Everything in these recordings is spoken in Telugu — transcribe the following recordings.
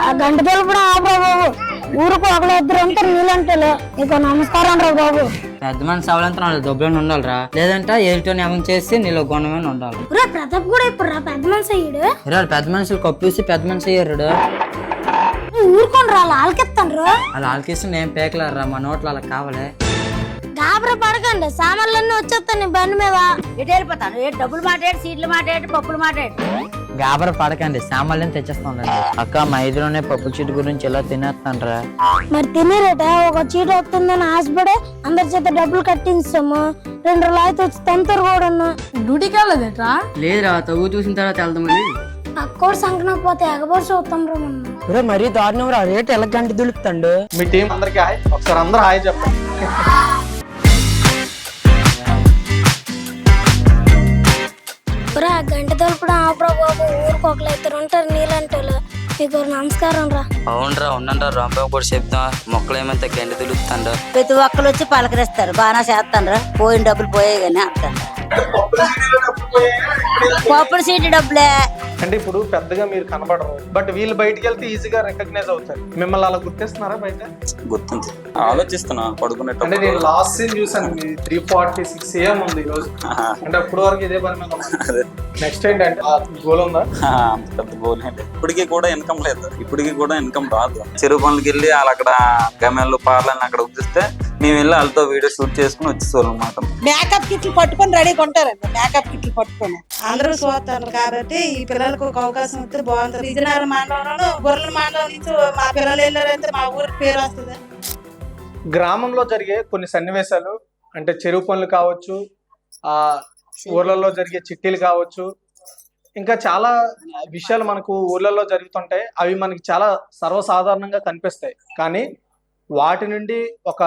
ఆ గంట తెలుపుడు ఆపరా బాబు. ఊరుకు ఒకళ్ళు ఇద్దరు ఉంటారు నీళ్ళంటే నీకు నమస్కారం రా బాబు. పెద్ద మనిషి అవలంతా నాలుగు దొబ్బలను ఉండాలిరా, లేదంటే ఏదో న్యాయం చేసి నీళ్ళు గుణమైన ఉండాలి. ప్రతాప్ కూడా ఇప్పుడు రా పెద్ద మనిషి అయ్యాడు. పెద్ద మనుషులు కప్పేసి పెద్ద మనిషి అయ్యారు. ఊరుకోండి రా ఆలకెత్తాను. అలా ఆలకిస్తే నేను పేకలేరా, మా నోట్లో అలా కావాలి. గాబరా పడకండి, సామాన్లన్నీ వచ్చేస్తాను నీ బండి మీద. ఎటు వెళ్ళిపోతాను? ఏ డబ్బులు మాట్లాడి, సీట్లు మాట్లాడి, పప్పులు మాట్లాడి. గాబర పడకండి, సామాన్యం తెచ్చేస్తాను. అక్క మా ఇదిలోనే పప్పు చీటు గురించి ఎలా తినేస్తాను. మరి తినేరేట ఒక చీట వస్తుందని ఆశపడే అందరి చేత డబ్బులు కట్టించాము. 2 రోజులు అయితే వచ్చి తంతరు కూడా డ్యూటీకి వెళ్ళదేట్రా? లేదురా, తగ్గు చూసిన తర్వాత వెళ్దామని. అక్కడ సంకనకపోతే ఎగబడి చూస్తాం రా మొన్న. మరీ దారుణం రా, రేటు ఎలా గంట దులుపుతాడు. మీ టీం అందరికి హాయ్, ఒకసారి అందరూ హాయ్ చెప్పండి. గంట తలుపుడు ఆపరా బాబు. ఊరికి ఒకళ్ళు ఇద్దరు ఉంటారు నీళ్ళంటే మీకు నమస్కారం రా. అవునరా, ఉండండి రాంబాబు కూడా చెప్తాం. మొక్కలు ఏమైతే గంట దులుపుతాడు. ప్రతి ఒక్కరు వచ్చి పలకరిస్తారు, బాగా చేస్తాను రా. పోయిన డబ్బులు పోయాయి కానీ అంటాను. పప్పుల సీటు డబ్బులే. అంటే ఇప్పుడు పెద్దగా మీరు కనబడరు, బట్ వీళ్ళు బయటికి వెళ్తే ఈజీగా రికగ్నైజ్ అవుతారు. మిమ్మల్ని అలా గుర్తిస్తున్నారా బయట? గుర్తుంది, ఆలోచిస్తున్నా పడుకునేటప్పుడు. అంటే నేను లాస్ట్ సీన్ చూసాను, 3:46 AM ఉంది ఈ రోజు. అంటే అప్పటి వరకు ఇదే పని మీద నెక్స్ట్ ఏంటంటే గోల్ ఉందా? అంత పెద్ద గోల్ ఏంటి, ఇప్పటికీ కూడా ఇన్కమ్ లేదు, ఇప్పటికీ కూడా ఇన్కమ్ రాదు. చెరువు పనులకి వెళ్ళి వాళ్ళు అక్కడ గమ్యాలు పార్లని అక్కడ ఉద్దిస్తే మేము వెళ్ళి వాళ్ళతో వీడియో షూట్ చేసుకుని వచ్చేవాళ్ళం అన్నమాట. మేకప్ కిట్లు పట్టుకొని రెడీగా ఉంటారండి. మేకప్ కిట్లు పట్టుకొని అందరూ చూస్తారు కాబట్టి ఈ పిల్లలకు ఒక అవకాశం ఇస్తే బాగుంటుంది. విజయనగరం మండలంలో బుర్రల మండలం నుంచి మా పిల్లలు వెళ్ళారంటే మా ఊరికి పేరు వస్తుంది. గ్రామంలో జరిగే కొన్ని సన్నివేశాలు, అంటే చెరువు పనులు కావచ్చు, ఆ ఊర్లలో జరిగే చిట్టీలు కావచ్చు, ఇంకా చాలా విషయాలు మనకు ఊర్లలో జరుగుతుంటాయి. అవి మనకి చాలా సర్వసాధారణంగా కనిపిస్తాయి. కానీ వాటి నుండి ఒక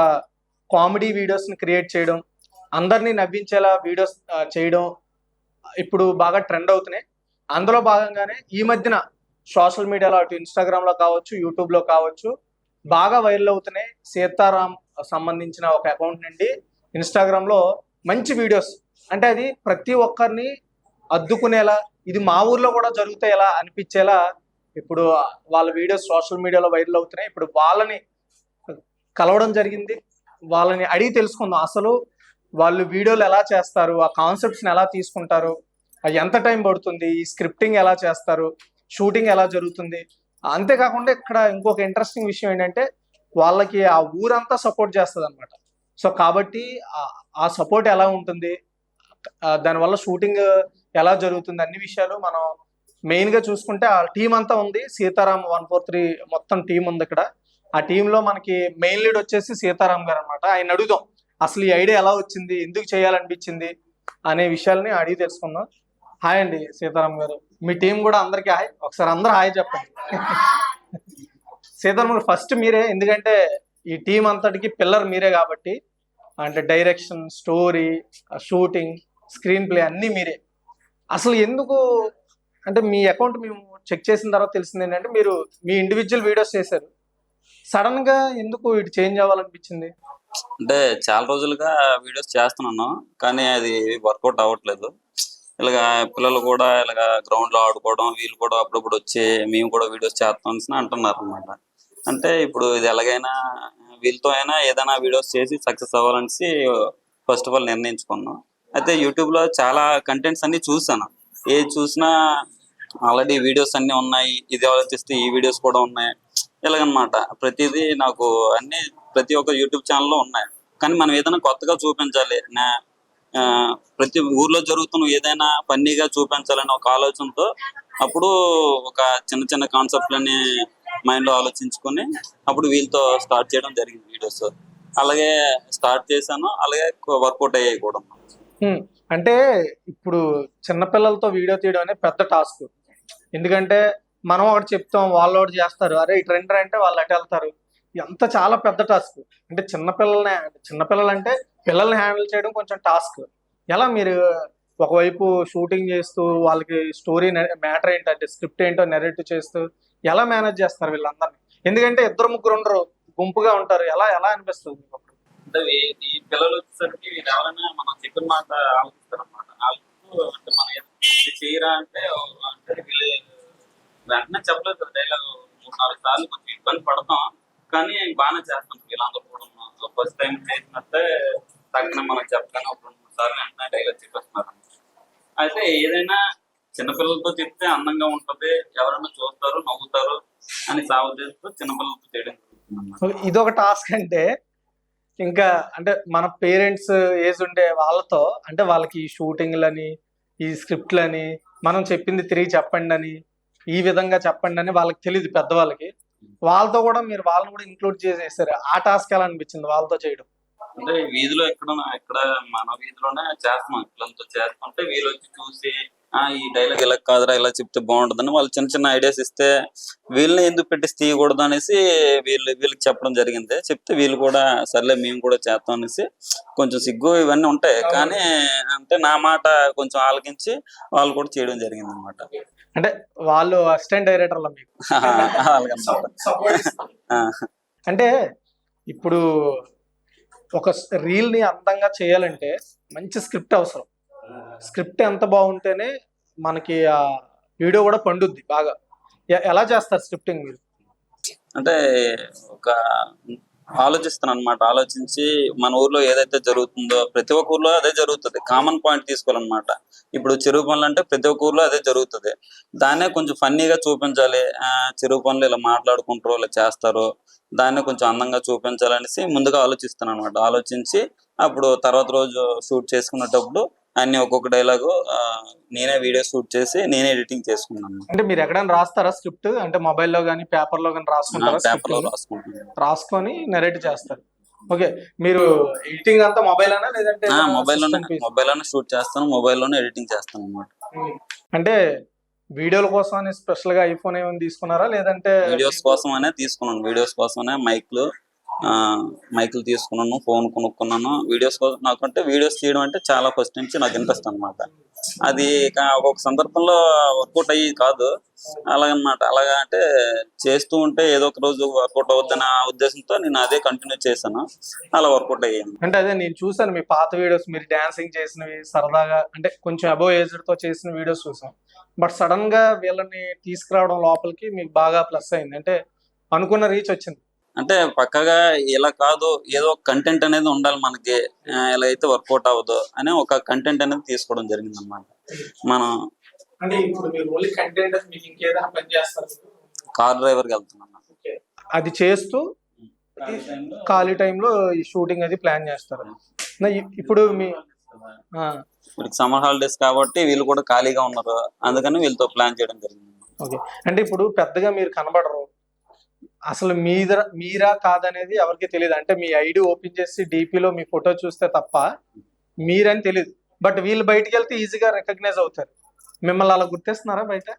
కామెడీ వీడియోస్ని క్రియేట్ చేయడం, అందరినీ నవ్వించేలా వీడియోస్ చేయడం ఇప్పుడు బాగా ట్రెండ్ అవుతున్నాయి. అందులో భాగంగానే ఈ మధ్యన సోషల్ మీడియాలో అటు ఇన్స్టాగ్రామ్లో కావచ్చు, యూట్యూబ్లో కావచ్చు బాగా వైరల్ అవుతున్నాయి. సీతారాం సంబంధించిన ఒక అకౌంట్ నుండి ఇన్స్టాగ్రామ్లో మంచి వీడియోస్, అంటే అది ప్రతి ఒక్కరిని అద్దుకునేలా, ఇది మా ఊర్లో కూడా జరుగుతాయేలా అనిపించేలా ఇప్పుడు వాళ్ళ వీడియోస్ సోషల్ మీడియాలో వైరల్ అవుతున్నాయి. ఇప్పుడు వాళ్ళని కలవడం జరిగింది, వాళ్ళని అడిగి తెలుసుకుందాం అసలు వాళ్ళు వీడియోలు ఎలా చేస్తారు, ఆ కాన్సెప్ట్స్ని ఎలా తీసుకుంటారు, ఎంత టైం పడుతుంది, ఈ స్క్రిప్టింగ్ ఎలా చేస్తారు, షూటింగ్ ఎలా జరుగుతుంది. అంతేకాకుండా ఇక్కడ ఇంకొక ఇంట్రెస్టింగ్ విషయం ఏంటంటే వాళ్ళకి ఆ ఊరంతా సపోర్ట్ చేస్తుంది అనమాట. సో కాబట్టి ఆ సపోర్ట్ ఎలా ఉంటుంది, దానివల్ల షూటింగ్ ఎలా జరుగుతుంది, అన్ని విషయాలు మనం మెయిన్గా చూసుకుంటే ఆ టీం అంతా ఉంది. సీతారాం 143 మొత్తం టీం ఉంది ఇక్కడ. ఆ టీంలో మనకి మెయిన్ లీడ్ వచ్చేసి సీతారాం గారు అనమాట. ఆయన అడుగుదాం అసలు ఈ ఐడియా ఎలా వచ్చింది, ఎందుకు చేయాలనిపించింది అనే విషయాల్ని అడిగి తెలుసుకుందాం. హాయ్ అండి సీతారాం గారు, మీ టీం కూడా అందరికీ హాయ్, ఒకసారి అందరూ హాయ్ చెప్పండి. సీతారాం గారు ఫస్ట్ మీరే, ఎందుకంటే ఈ టీం అంతటికి పిల్లర్ మీరే కాబట్టి, అంటే direction, story, shooting, screen play అన్నీ మీరే. అసలు ఎందుకు, అంటే మీ అకౌంట్ మేము చెక్ చేసిన తర్వాత తెలిసింది ఏంటంటే మీరు మీ ఇండివిజువల్ వీడియోస్ చేశారు, సడన్ గా ఎందుకు ఇటు చేంజ్ అవ్వాలనిపించింది? అంటే చాలా రోజులుగా వీడియోస్ చేస్తున్నాను, కానీ అది వర్కౌట్ అవ్వట్లేదు. ఇలాగా పిల్లలు కూడా ఇలాగా గ్రౌండ్ లో ఆడుకోవడం, వీళ్ళు కూడా అప్పుడప్పుడు వచ్చి మేము కూడా వీడియోస్ చేస్తాం అని అంటున్నారు అనమాట. అంటే ఇప్పుడు ఇది ఎలాగైనా వీళ్ళతో అయినా ఏదైనా వీడియోస్ చేసి సక్సెస్ అవ్వాలనేసి ఫస్ట్ ఆఫ్ ఆల్ నిర్ణయించుకున్నాం. అయితే యూట్యూబ్ లో చాలా కంటెంట్స్ అన్ని చూసాను, ఏది చూసినా ఆల్రెడీ వీడియోస్ అన్ని ఉన్నాయి, ఇది ఆలోచిస్తే ఈ వీడియోస్ కూడా ఉన్నాయి, ఇలాగనమాట. ప్రతిదీ నాకు అన్ని ప్రతి ఒక్క యూట్యూబ్ ఛానల్లో ఉన్నాయి, కానీ మనం ఏదైనా కొత్తగా చూపించాలి, ప్రతి ఊర్లో జరుగుతున్న ఏదైనా ఫన్నీగా చూపించాలని ఒక ఆలోచనతో అప్పుడు ఒక చిన్న చిన్న కాన్సెప్ట్లని మైండ్లో ఆలోచించుకొని అప్పుడు వీళ్ళతో స్టార్ట్ చేయడం జరిగింది వీడియోస్. అలాగే స్టార్ట్ చేశాను, అలాగే వర్కౌట్ అయ్యాయి కూడా. అంటే ఇప్పుడు చిన్నపిల్లలతో వీడియో తీయడం అనేది పెద్ద టాస్క్. ఎందుకంటే మనం ఒకటి చెప్తాం, వాళ్ళు ఒకటి చేస్తారు, అరే ఈ ట్రెండ్ అంటే వాళ్ళు అటు వెళ్తారు. ఎంత చాలా పెద్ద టాస్క్. అంటే చిన్నపిల్లలు అంటే పిల్లల్ని హ్యాండిల్ చేయడం కొంచెం టాస్క్. ఎలా మీరు ఒకవైపు షూటింగ్ చేస్తూ వాళ్ళకి స్టోరీ మ్యాటర్ ఏంటంటే స్క్రిప్ట్ ఏంటో నెరేటివ్ చేస్తూ ఎలా మేనేజ్ చేస్తారు వీళ్ళందరినీ? ఎందుకంటే 2-3 ఉండరు, గుంపుగా ఉంటారు, ఎలా ఎలా అనిపిస్తుంది మీకు? అంటే ఈ పిల్లలు వచ్చేసరికి ఎవరైనా మనం చెప్పిన మాట ఆలోచిస్తారు అనమాట. అంటే మనం చేయరా అంటే వీళ్ళు వెంటనే చెప్పలేదు కదా డైలాగ్ 3-4 సార్లు కొంచెం ఇబ్బంది పడతాం, కానీ బాగానే చేస్తాం. వీళ్ళందరూ కూడా ఫస్ట్ టైం చేసినట్టే తగ్గన మనం చెప్పగానే ఒక 2-3 సార్లు వెంటనే డైలాగ్ చెప్పేస్తున్నారు. అయితే ఏదైనా చిన్నపిల్లలతో చెప్తే అందంగా ఉంటది, ఎవరైనా చూస్తారు నవ్వుతారు అని సాగుతూ చిన్నపిల్లలతో చేయడం జరుగుతుంది. ఇదొక టాస్క్ అంటే ఇంకా అంటే మన పేరెంట్స్ ఏజ్ ఉండే వాళ్ళతో అంటే వాళ్ళకి షూటింగ్లని ఈ స్క్రిప్ట్లని మనం చెప్పింది తిరిగి చెప్పండి అని ఈ విధంగా చెప్పండి అని వాళ్ళకి తెలియదు పెద్దవాళ్ళకి. వాళ్ళతో కూడా మీరు వాళ్ళని కూడా ఇంక్లూడ్ చేసేసారు. ఆ టాస్క్ ఎలా అనిపించింది వాళ్ళతో చేయడం? అంటే వీధిలో ఎక్కడ మన వీధిలోనే చేస్తున్నాం, పిల్లలతో చేస్తుంటే వీళ్ళు వచ్చి చూసి ఈ డైలాగ్ ఇలా కాదురా ఇలా చెప్తే బాగుంటుందని వాళ్ళు చిన్న చిన్న ఐడియాస్ ఇస్తే వీళ్ళని ఎందుకు పెట్టేసి తీయకూడదు అనేసి వీళ్ళకి చెప్పడం జరిగింది. చెప్తే వీళ్ళు కూడా సర్లే మేము కూడా చేస్తాం అనేసి కొంచెం సిగ్గు ఇవన్నీ ఉంటాయి, కానీ అంటే నా మాట కొంచెం ఆలకించి వాళ్ళు కూడా చేయడం జరిగింది అనమాట. అంటే వాళ్ళు అసిస్టెంట్ డైరెక్టర్ల మీకు అంటే ఇప్పుడు ఒక రీల్ ని అందంగా చేయాలంటే మంచి స్క్రిప్ట్ అవసరం. స్క్రిప్ట్ ఎంత బాగుంటేనే మనకి ఆ వీడియో కూడా పండుద్ది బాగా. ఎలా చేస్తారు స్క్రిప్టింగ్ మీరు? అంటే ఒక ఆలోచిస్తాను అనమాట. ఆలోచించి మన ఊర్లో ఏదైతే జరుగుతుందో ప్రతి ఒక్క ఊర్లో అదే జరుగుతుంది, కామన్ పాయింట్ తీసుకోవాలన్నమాట. ఇప్పుడు చెరువు పనులు అంటే ప్రతి ఒక్క ఊర్లో అదే జరుగుతుంది, దాన్నే కొంచెం ఫన్నీగా చూపించాలి. చెరువు పనులు ఇలా మాట్లాడుకుంటారు ఇలా చేస్తారు, దాన్ని కొంచెం అందంగా చూపించాలనేసి ముందుగా ఆలోచిస్తాను అనమాట. ఆలోచించి అప్పుడు తర్వాత రోజు షూట్ చేసుకునేటప్పుడు అన్ని ఒక్కొక్క డైలాగు నేనే వీడియో షూట్ చేసి నేనే ఎడిటింగ్ చేసుకున్నాను. అంటే మీరు ఎక్కడైనా రాస్తారా స్క్రిప్ట్? అంటే మొబైల్లో కానీ పేపర్లో కానీ రాసుకుంటారా? పేపర్లో రాసుకుంటాను, రాసుకొని నరేట్ చేస్తారు. ఓకే, మీరు ఎడిటింగ్ అంతా మొబైల్ అనా లేదంటే మొబైల్లోనే షూట్ చేస్తాను, మొబైల్లోనే ఎడిటింగ్ చేస్తాను అనమాట. అంటే వీడియోల కోసం అని స్పెషల్ గా ఐఫోన్ ఏమైనా తీసుకున్నారా లేదంటే? వీడియోస్ కోసం అనే తీసుకున్నాను, వీడియోస్ కోసమే మైక్లు తీసుకున్నాను, ఫోన్ కొనుక్కున్నాను వీడియోస్ కోసం. నాకంటే వీడియోస్ చేయడం అంటే చాలా ఫస్ట్ నుంచి నాకు ఇంట్రెస్ట్ అనమాట. అది ఒక్కొక్క సందర్భంలో వర్కౌట్ అయ్యి కాదు అలాగనమాట. అలాగా అంటే చేస్తూ ఉంటే ఏదో ఒక రోజు వర్కౌట్ అవుద్దన్న ఉద్దేశంతో నేను అదే కంటిన్యూ చేశాను, అలా వర్కౌట్ అయ్యాను. అంటే అదే నేను చూసాను మీ పాత వీడియోస్, మీరు డాన్సింగ్ చేసినవి సరదాగా అంటే కొంచెం అబోవ్ ఏజ్డ్ తో చేసిన వీడియోస్ చూసాం. బట్ సడన్ గా వీళ్ళని తీసుకురావడం లోపలికి మీకు బాగా ప్లస్ అయింది, అంటే అనుకున్న రీచ్ వచ్చింది. అంటే పక్కగా ఇలా కాదు, ఏదో కంటెంట్ అనేది ఉండాలి మనకి, ఇలా అయితే వర్కౌట్ అవ్వదు అని ఒక కంటెంట్ అనేది తీసుకోవడం జరిగింది అనమాట. మనం అంటే ఇప్పుడు మీరు ఓన్లీ కంటెంట్ మీకు ఇంకేదైనా పని చేస్తారు? కార్ డ్రైవర్కి వెళ్తున్నాను, అది చేస్తూ ఖాళీ టైంలో ఈ షూటింగ్ అది ప్లాన్ చేస్తారు. ఇప్పుడు మీ వీళ్ళకి సమ్మర్ హాలిడేస్ కాబట్టి వీళ్ళు కూడా ఖాళీగా ఉన్నారు, అందుకని వీళ్ళతో ప్లాన్ చేయడం జరిగింది. ఓకే, అంటే ఇప్పుడు పెద్దగా మీరు కనబడరు, అసలు మీరా కాదనేది ఎవరికి తెలియదు. అంటే మీ ఐడి ఓపెన్ చేసి డీపీలో మీ ఫోటో చూస్తే తప్ప మీరని తెలియదు. బట్ వీళ్ళు బయటికి వెళ్తే ఈజీగా రికగ్నైజ్ అవుతారు. మిమ్మల్ని అలా గుర్తిస్తున్నారా బయట?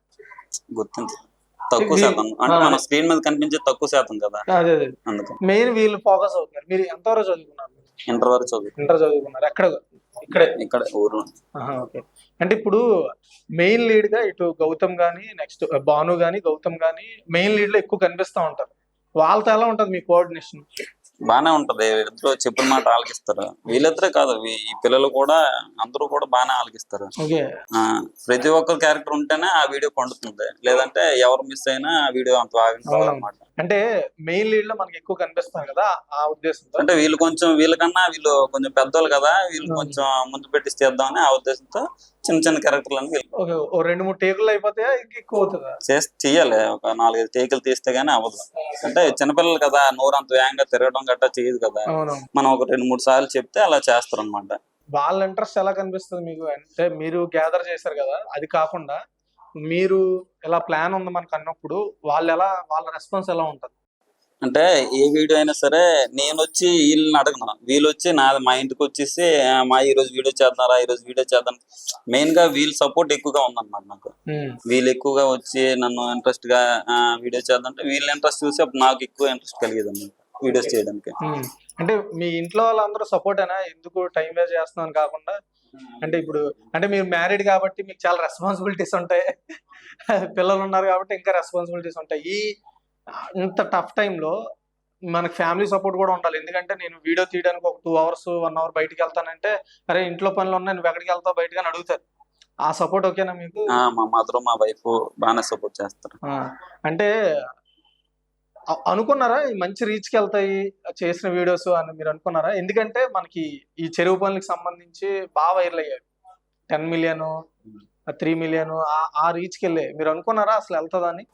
గుర్తించు తక్కువ శాతం, అంటే మన స్క్రీన్ మీద కనిపించే తక్కువ శాతం కదా, అదే అందుకని మెయిన్ వీళ్ళు ఫోకస్ అవుతున్నారు. మీరు ఎంతవరకు చదువుకున్నారు? ఇంటర్ వరకు చదువుకున్నారు. ఇక్కడ ఊరు. ఓకే, అంటే ఇప్పుడు మెయిన్ లీడ్ గా ఇటు గౌతమ్ గానీ నెక్స్ట్ భాను గానీ గౌతమ్ గానీ మెయిన్ లీడ్ లో ఎక్కువ కనిపిస్తా ఉంటారు. వాళ్ళతో ఎలా ఉంటది మీ కోఆర్డినేషన్? బానే ఉంటది, వీళ్ళిద్దరూ చెప్పిన మాట ఆలకిస్తారు. వీళ్ళిద్దరే కాదు ఈ పిల్లలు కూడా అందరూ కూడా బాగానే ఆలకిస్తారు. ప్రతి ఒక్కరు క్యారెక్టర్ ఉంటేనే ఆ వీడియో పండుతుంది, లేదంటే ఎవరు మిస్ అయినా ఆ వీడియో అంత బాగా. అంటే మెయిన్ లీడ్ లో మనకి ఎక్కువ కనిపిస్తారు కదా, ఆ ఉద్దేశంతో. అంటే వీళ్ళు వీళ్ళకన్నా వీళ్ళు కొంచెం పెద్దోళ్ళు కదా, వీళ్ళు కొంచెం ముందు పెట్టి చేద్దామని ఆ ఉద్దేశంతో చిన్న చిన్న క్యారెక్టర్లను 2-3 టేకులు అయిపోతాయా ఇంకా ఎక్కువ అవుతుందా? చెయ్యాలి, ఒక 4-5 టేకులు తీస్తే గానీ అవ్వదు. అంటే చిన్నపిల్లలు కదా, నోరంత వేగంగా తిరగడం గట్టా చేయదు కదా, మనం ఒక 2-3 సార్లు చెప్తే అలా చేస్తారు అనమాట. వాళ్ళ ఇంట్రెస్ట్ ఎలా కనిపిస్తుంది మీకు? అంటే మీరు గ్యాదర్ చేశారు కదా, అది కాకుండా మీరు ఇలా ప్లాన్ ఉంది మనకు అన్నప్పుడు వాళ్ళ రెస్పాన్స్ ఎలా ఉంటుంది? అంటే ఏ వీడియో అయినా సరే నేను వచ్చి వీళ్ళని అడగను, వీళ్ళు వచ్చి మా ఇంటికి వచ్చేసి ఈ రోజు వీడియో చేద్దాం. మెయిన్ గా వీళ్ళ సపోర్ట్ ఎక్కువగా ఉందన్నమాట నాకు. వీళ్ళు ఎక్కువగా వచ్చి నన్ను ఇంట్రెస్ట్ గా వీడియో చేద్దామంటే వీళ్ళ ఇంట్రెస్ట్ చూసి అప్పుడు నాకు ఎక్కువ ఇంట్రెస్ట్ కలిగేది అన్నమాట వీడియోస్ చేయడానికి. అంటే మీ ఇంట్లో వాళ్ళందరూ సపోర్ట్ అయినా ఎందుకు టైం వేస్ట్ చేస్తున్నాను కాకుండా? అంటే ఇప్పుడు అంటే మీరు మ్యారీడ్ కాబట్టి మీకు చాలా రెస్పాన్సిబిలిటీస్ ఉంటాయి, పిల్లలు ఉన్నారు కాబట్టి ఇంకా రెస్పాన్సిబిలిటీస్ ఉంటాయి. ఇంత టఫ్ టైంలో మనకు ఫ్యామిలీ సపోర్ట్ కూడా ఉండాలి. ఎందుకంటే నేను వీడియో తీయడానికి ఒక 2 hours 1 hour బయటకు వెళ్తానంటే అరే ఇంట్లో పనులు ఉన్నాయి నువ్వు ఎక్కడికి వెళ్తావు బయటకు అని అడుగుతారు. ఆ సపోర్ట్ ఓకేనా మీకు? మా మదర్ మా వైఫ్ బాగానే సపోర్ట్ చేస్తారు. అంటే అనుకున్నారా ఈ మంచి రీచ్ కి వెళ్తాయి చేసిన వీడియోస్ అని మీరు అనుకున్నారా? ఎందుకంటే మనకి ఈ చెరువు పనులకు సంబంధించి బాగా వైరల్ అయ్యాయి. 10 మిలియన్ 3 మిలియన్ ఆ రీచ్ కి వెళ్ళాయి. మీరు అనుకున్నారా అసలు వెళ్తుందని?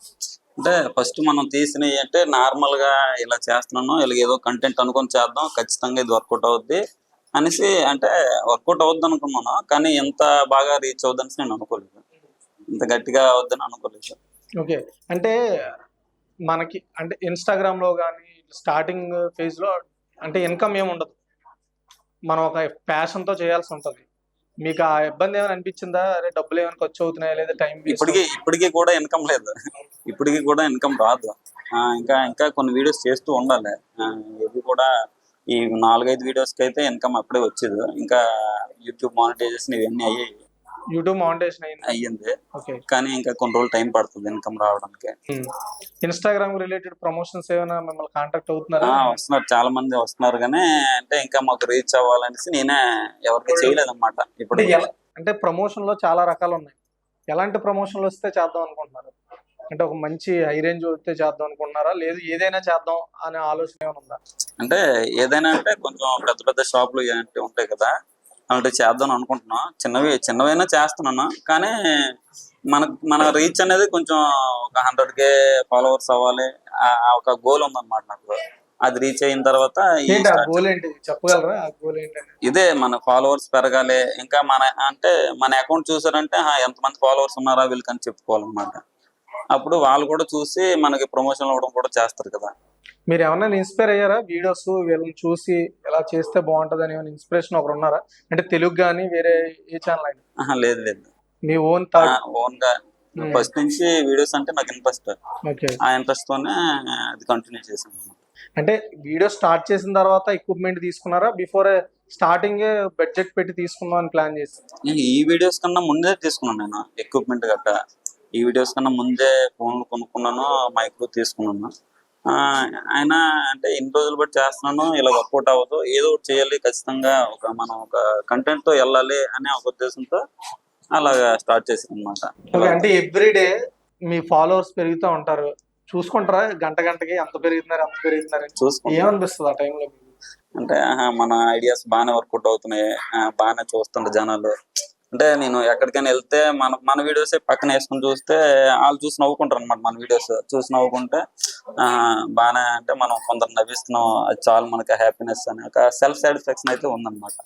అంటే ఫస్ట్ మనం తీసినవి అంటే నార్మల్ గా ఇలా చేస్తున్నాను, ఇలా ఏదో కంటెంట్ అనుకొని చేద్దాం, ఖచ్చితంగా ఇది వర్కౌట్ అవుద్ది అనేసి, అంటే వర్కౌట్ అవుద్ది అనుకున్నాను. కానీ ఎంత బాగా రీచ్ అవుద్దని నేను అనుకోలేదు, ఇంత గట్టిగా అవుద్దని అనుకోలేదు. ఓకే. అంటే మనకి అంటే ఇన్స్టాగ్రామ్ లో కానీ స్టార్టింగ్ ఫేజ్ లో అంటే ఇన్కమ్ ఏమి ఉండదు, మనం ఒక ప్యాషన్ తో చేయాల్సి ఉంటది. మీకు ఆ ఇబ్బంది ఏమైనా అనిపించిందా? అరే డబ్బులు ఏమైనా ఖర్చు అవుతున్నాయా లేదా టైం? ఇప్పటికీ కూడా ఇన్కమ్ లేదు, ఇప్పటికీ కూడా ఇన్కమ్ రాదు. ఇంకా ఇంకా కొన్ని వీడియోస్ చేస్తూ ఉండాలి. ఇవి కూడా ఈ 4-5 వీడియోస్ కి అయితే ఇన్కమ్ అప్పుడే వచ్చేది. ఇంకా యూట్యూబ్ మానిటైజేషన్ ఇవన్నీ అయ్యాయి, యూట్యూబ్ మానిటైజేషన్ అయ్యింది. ఓకే. కానీ ఇంకా కొన్ని రోజులు టైం పడుతుంది ఇన్కమ్ రావడానికి. ఇన్స్టాగ్రామ్ రిలేటెడ్ ప్రమోషన్స్ ఏమైనా మిమ్మల్ని కాంటాక్ట్ అవుతున్నారా? వస్తున్నారు, చాలా మంది వస్తున్నారు. కానీ అంటే ఇంకా మాకు రీచ్ అవ్వాలనేసి నేనే ఎవరికి చేయలేదు అనమాట. ఇప్పుడు అంటే ప్రమోషన్ లో చాలా రకాలు ఉన్నాయి. ఎలాంటి ప్రమోషన్లు వస్తే చేద్దాం అనుకుంటున్నారు? అంటే ఒక మంచి హై రేంజ్ వస్తే చేద్దాం అనుకుంటున్నారా, లేదు ఏదైనా చేద్దాం అనే ఆలోచన ఏమైనా ఉందా? అంటే ఏదైనా అంటే కొంచెం పెద్ద పెద్ద షాపులు ఇలాంటివి ఉంటాయి కదా, అలాంటివి చేద్దాం అనుకుంటున్నాం. చిన్నవైనా చేస్తున్నాను. కానీ మన రీచ్ అనేది కొంచెం ఒక 100K ఫాలోవర్స్ అవ్వాలి, ఒక గోల్ ఉందన్నమాట నాకు. అది రీచ్ అయిన తర్వాత గోల్ ఏంటి చెప్పగలరా? గోల్ ఏంటంటే ఇదే, మన ఫాలోవర్స్ పెరగాలి. ఇంకా మన అకౌంట్ చూసారంటే ఎంతమంది ఫాలోవర్స్ ఉన్నారా వీళ్ళకని చెప్పుకోవాలన్నమాట. అప్పుడు వాళ్ళు కూడా చూసి మనకి ప్రమోషన్ ఇవ్వడం కూడా చేస్తారు కదా. మీరు ఏమన్నా ఇన్స్పైర్ అయ్యారా వీడియోస్ వీళ్ళని చూసి ఎలా చేస్తే బాగుంటది అని ఏమైనా ఇన్స్పిరేషన్ ఒకరు ఉన్నారా? అంటే తెలుగు కానీ వేరే ఏ ఛానల్ అయినా? లేదు లేదు, మీ ఓన్ గా ఫస్ట్ నుంచి వీడియోస్ అంటే నాకు ఇంట్రెస్ట్. ఓకే. ఆ ఇంట్రెస్ట్ తోనే అది కంటిన్యూ చేశాను. అంటే వీడియో స్టార్ట్ చేసిన తర్వాత ఎక్విప్మెంట్ తీసుకున్నారా? బిఫోర్ స్టార్టింగ్ బడ్జెట్ పెట్టి తీసుకుందాం అని ప్లాన్ చేసి? ఈ వీడియోస్ కన్నా ముందే తీసుకున్నాను నేను ఎక్విప్మెంట్ గట్ట. ఈ వీడియోస్ కన్నా ముందే ఫోన్లు కొనుక్కున్నాను, మైక్లు తీసుకున్నాను. అయినా అంటే ఇన్ని రోజులు బట్టి చేస్తున్నాను, ఇలా వర్కౌట్ అవ్వదు, ఏదో ఒకటి చేయాలి ఖచ్చితంగా, మనం ఒక కంటెంట్ తో వెళ్ళాలి అనే ఒక ఉద్దేశంతో అలాగా స్టార్ట్ చేసాను అనమాట. అంటే ఎవ్రీడే మీ ఫాలోవర్స్ పెరుగుతూ ఉంటారు, చూసుకుంటారా గంటకి ఎంత పెరుగుతున్నారు చూసుకుంటారు? ఏమనిపిస్తుంది ఆ టైంలో? అంటే మన ఐడియాస్ బాగానే వర్కౌట్ అవుతున్నాయి, బాగానే చూస్తుంటారు జనాలు. అంటే నేను ఎక్కడికైనా వెళ్తే మన వీడియోస్ పక్కన వేసుకుని చూస్తే వాళ్ళు చూసి నవ్వుకుంటారు అనమాట. మన వీడియోస్ చూసి నవ్వుకుంటే బాగానే, అంటే మనం కొందరు నవ్విస్తున్నాం, అది చాలు మనకి హ్యాపీనెస్ అని ఒక సెల్ఫ్ సాటిస్ఫాక్షన్ అయితే ఉందన్నమాట.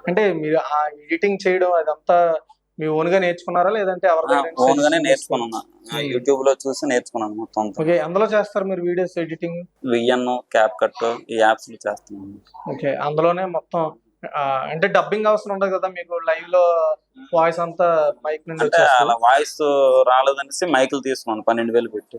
అంటే మీరు ఆ ఎడిటింగ్ చేయడం అదంతా మీ ఓన్ గా నేర్చుకున్నారా లేదంటే ఓన్ గానే నేర్చుకున్నాను, యూట్యూబ్ లో చూసి నేర్చుకున్నాను మొత్తం. ఓకే. అందులో చేస్తారు మీరు videos editing? VN, CapCut ఈ యాప్స్ లో చేస్తున్నాను. ఓకే. అందులోనే మొత్తం అంటే డబ్బింగ్ అవసరం ఉండదు కదా మీకు? లైవ్ లో వాయిస్ అంతా మైక్ నుండి అలా వాయిస్ రాలేదనేసి మైకులు తీసుకున్నాను 12,000 పెట్టి.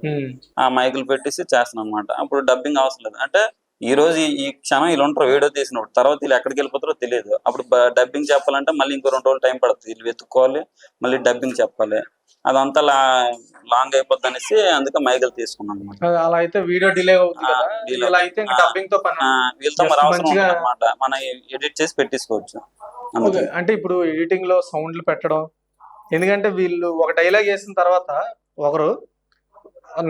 ఆ మైకులు పెట్టేసి చేస్తున్నాను అనమాట. అప్పుడు డబ్బింగ్ అవసరం లేదు. అంటే ఈ రోజు ఈ క్షణం వీళ్ళు ఉంటారు వీడియో తీసినప్పుడు, తర్వాత వీళ్ళు ఎక్కడికి వెళ్ళిపోతారో తెలియదు. అప్పుడు డబ్బింగ్ చెప్పాలంటే మళ్ళీ ఇంకో 2 రోజులు టైం పడుతుంది, వీళ్ళు వెతుక్కోవాలి, మళ్ళీ డబ్బింగ్ చెప్పాలి, అదంతా లాంగ్ అయిపోద్ది అనేసి అందుకే మైకులు తీసుకున్నాను అనమాట. అలా అయితే వీడియో డిలే అవుతుంది కదా, ఇలా అయితే డబ్బింగ్ తో పని వీళ్ళతో మరి అవసరం అనమాట, మనం ఎడిట్ చేసి పెట్టేసుకోవచ్చు. అంటే ఇప్పుడు ఎడిటింగ్ లో సౌండ్లు పెట్టడం, ఎందుకంటే వీళ్ళు ఒక డైలాగ్ వేసిన తర్వాత ఒకరు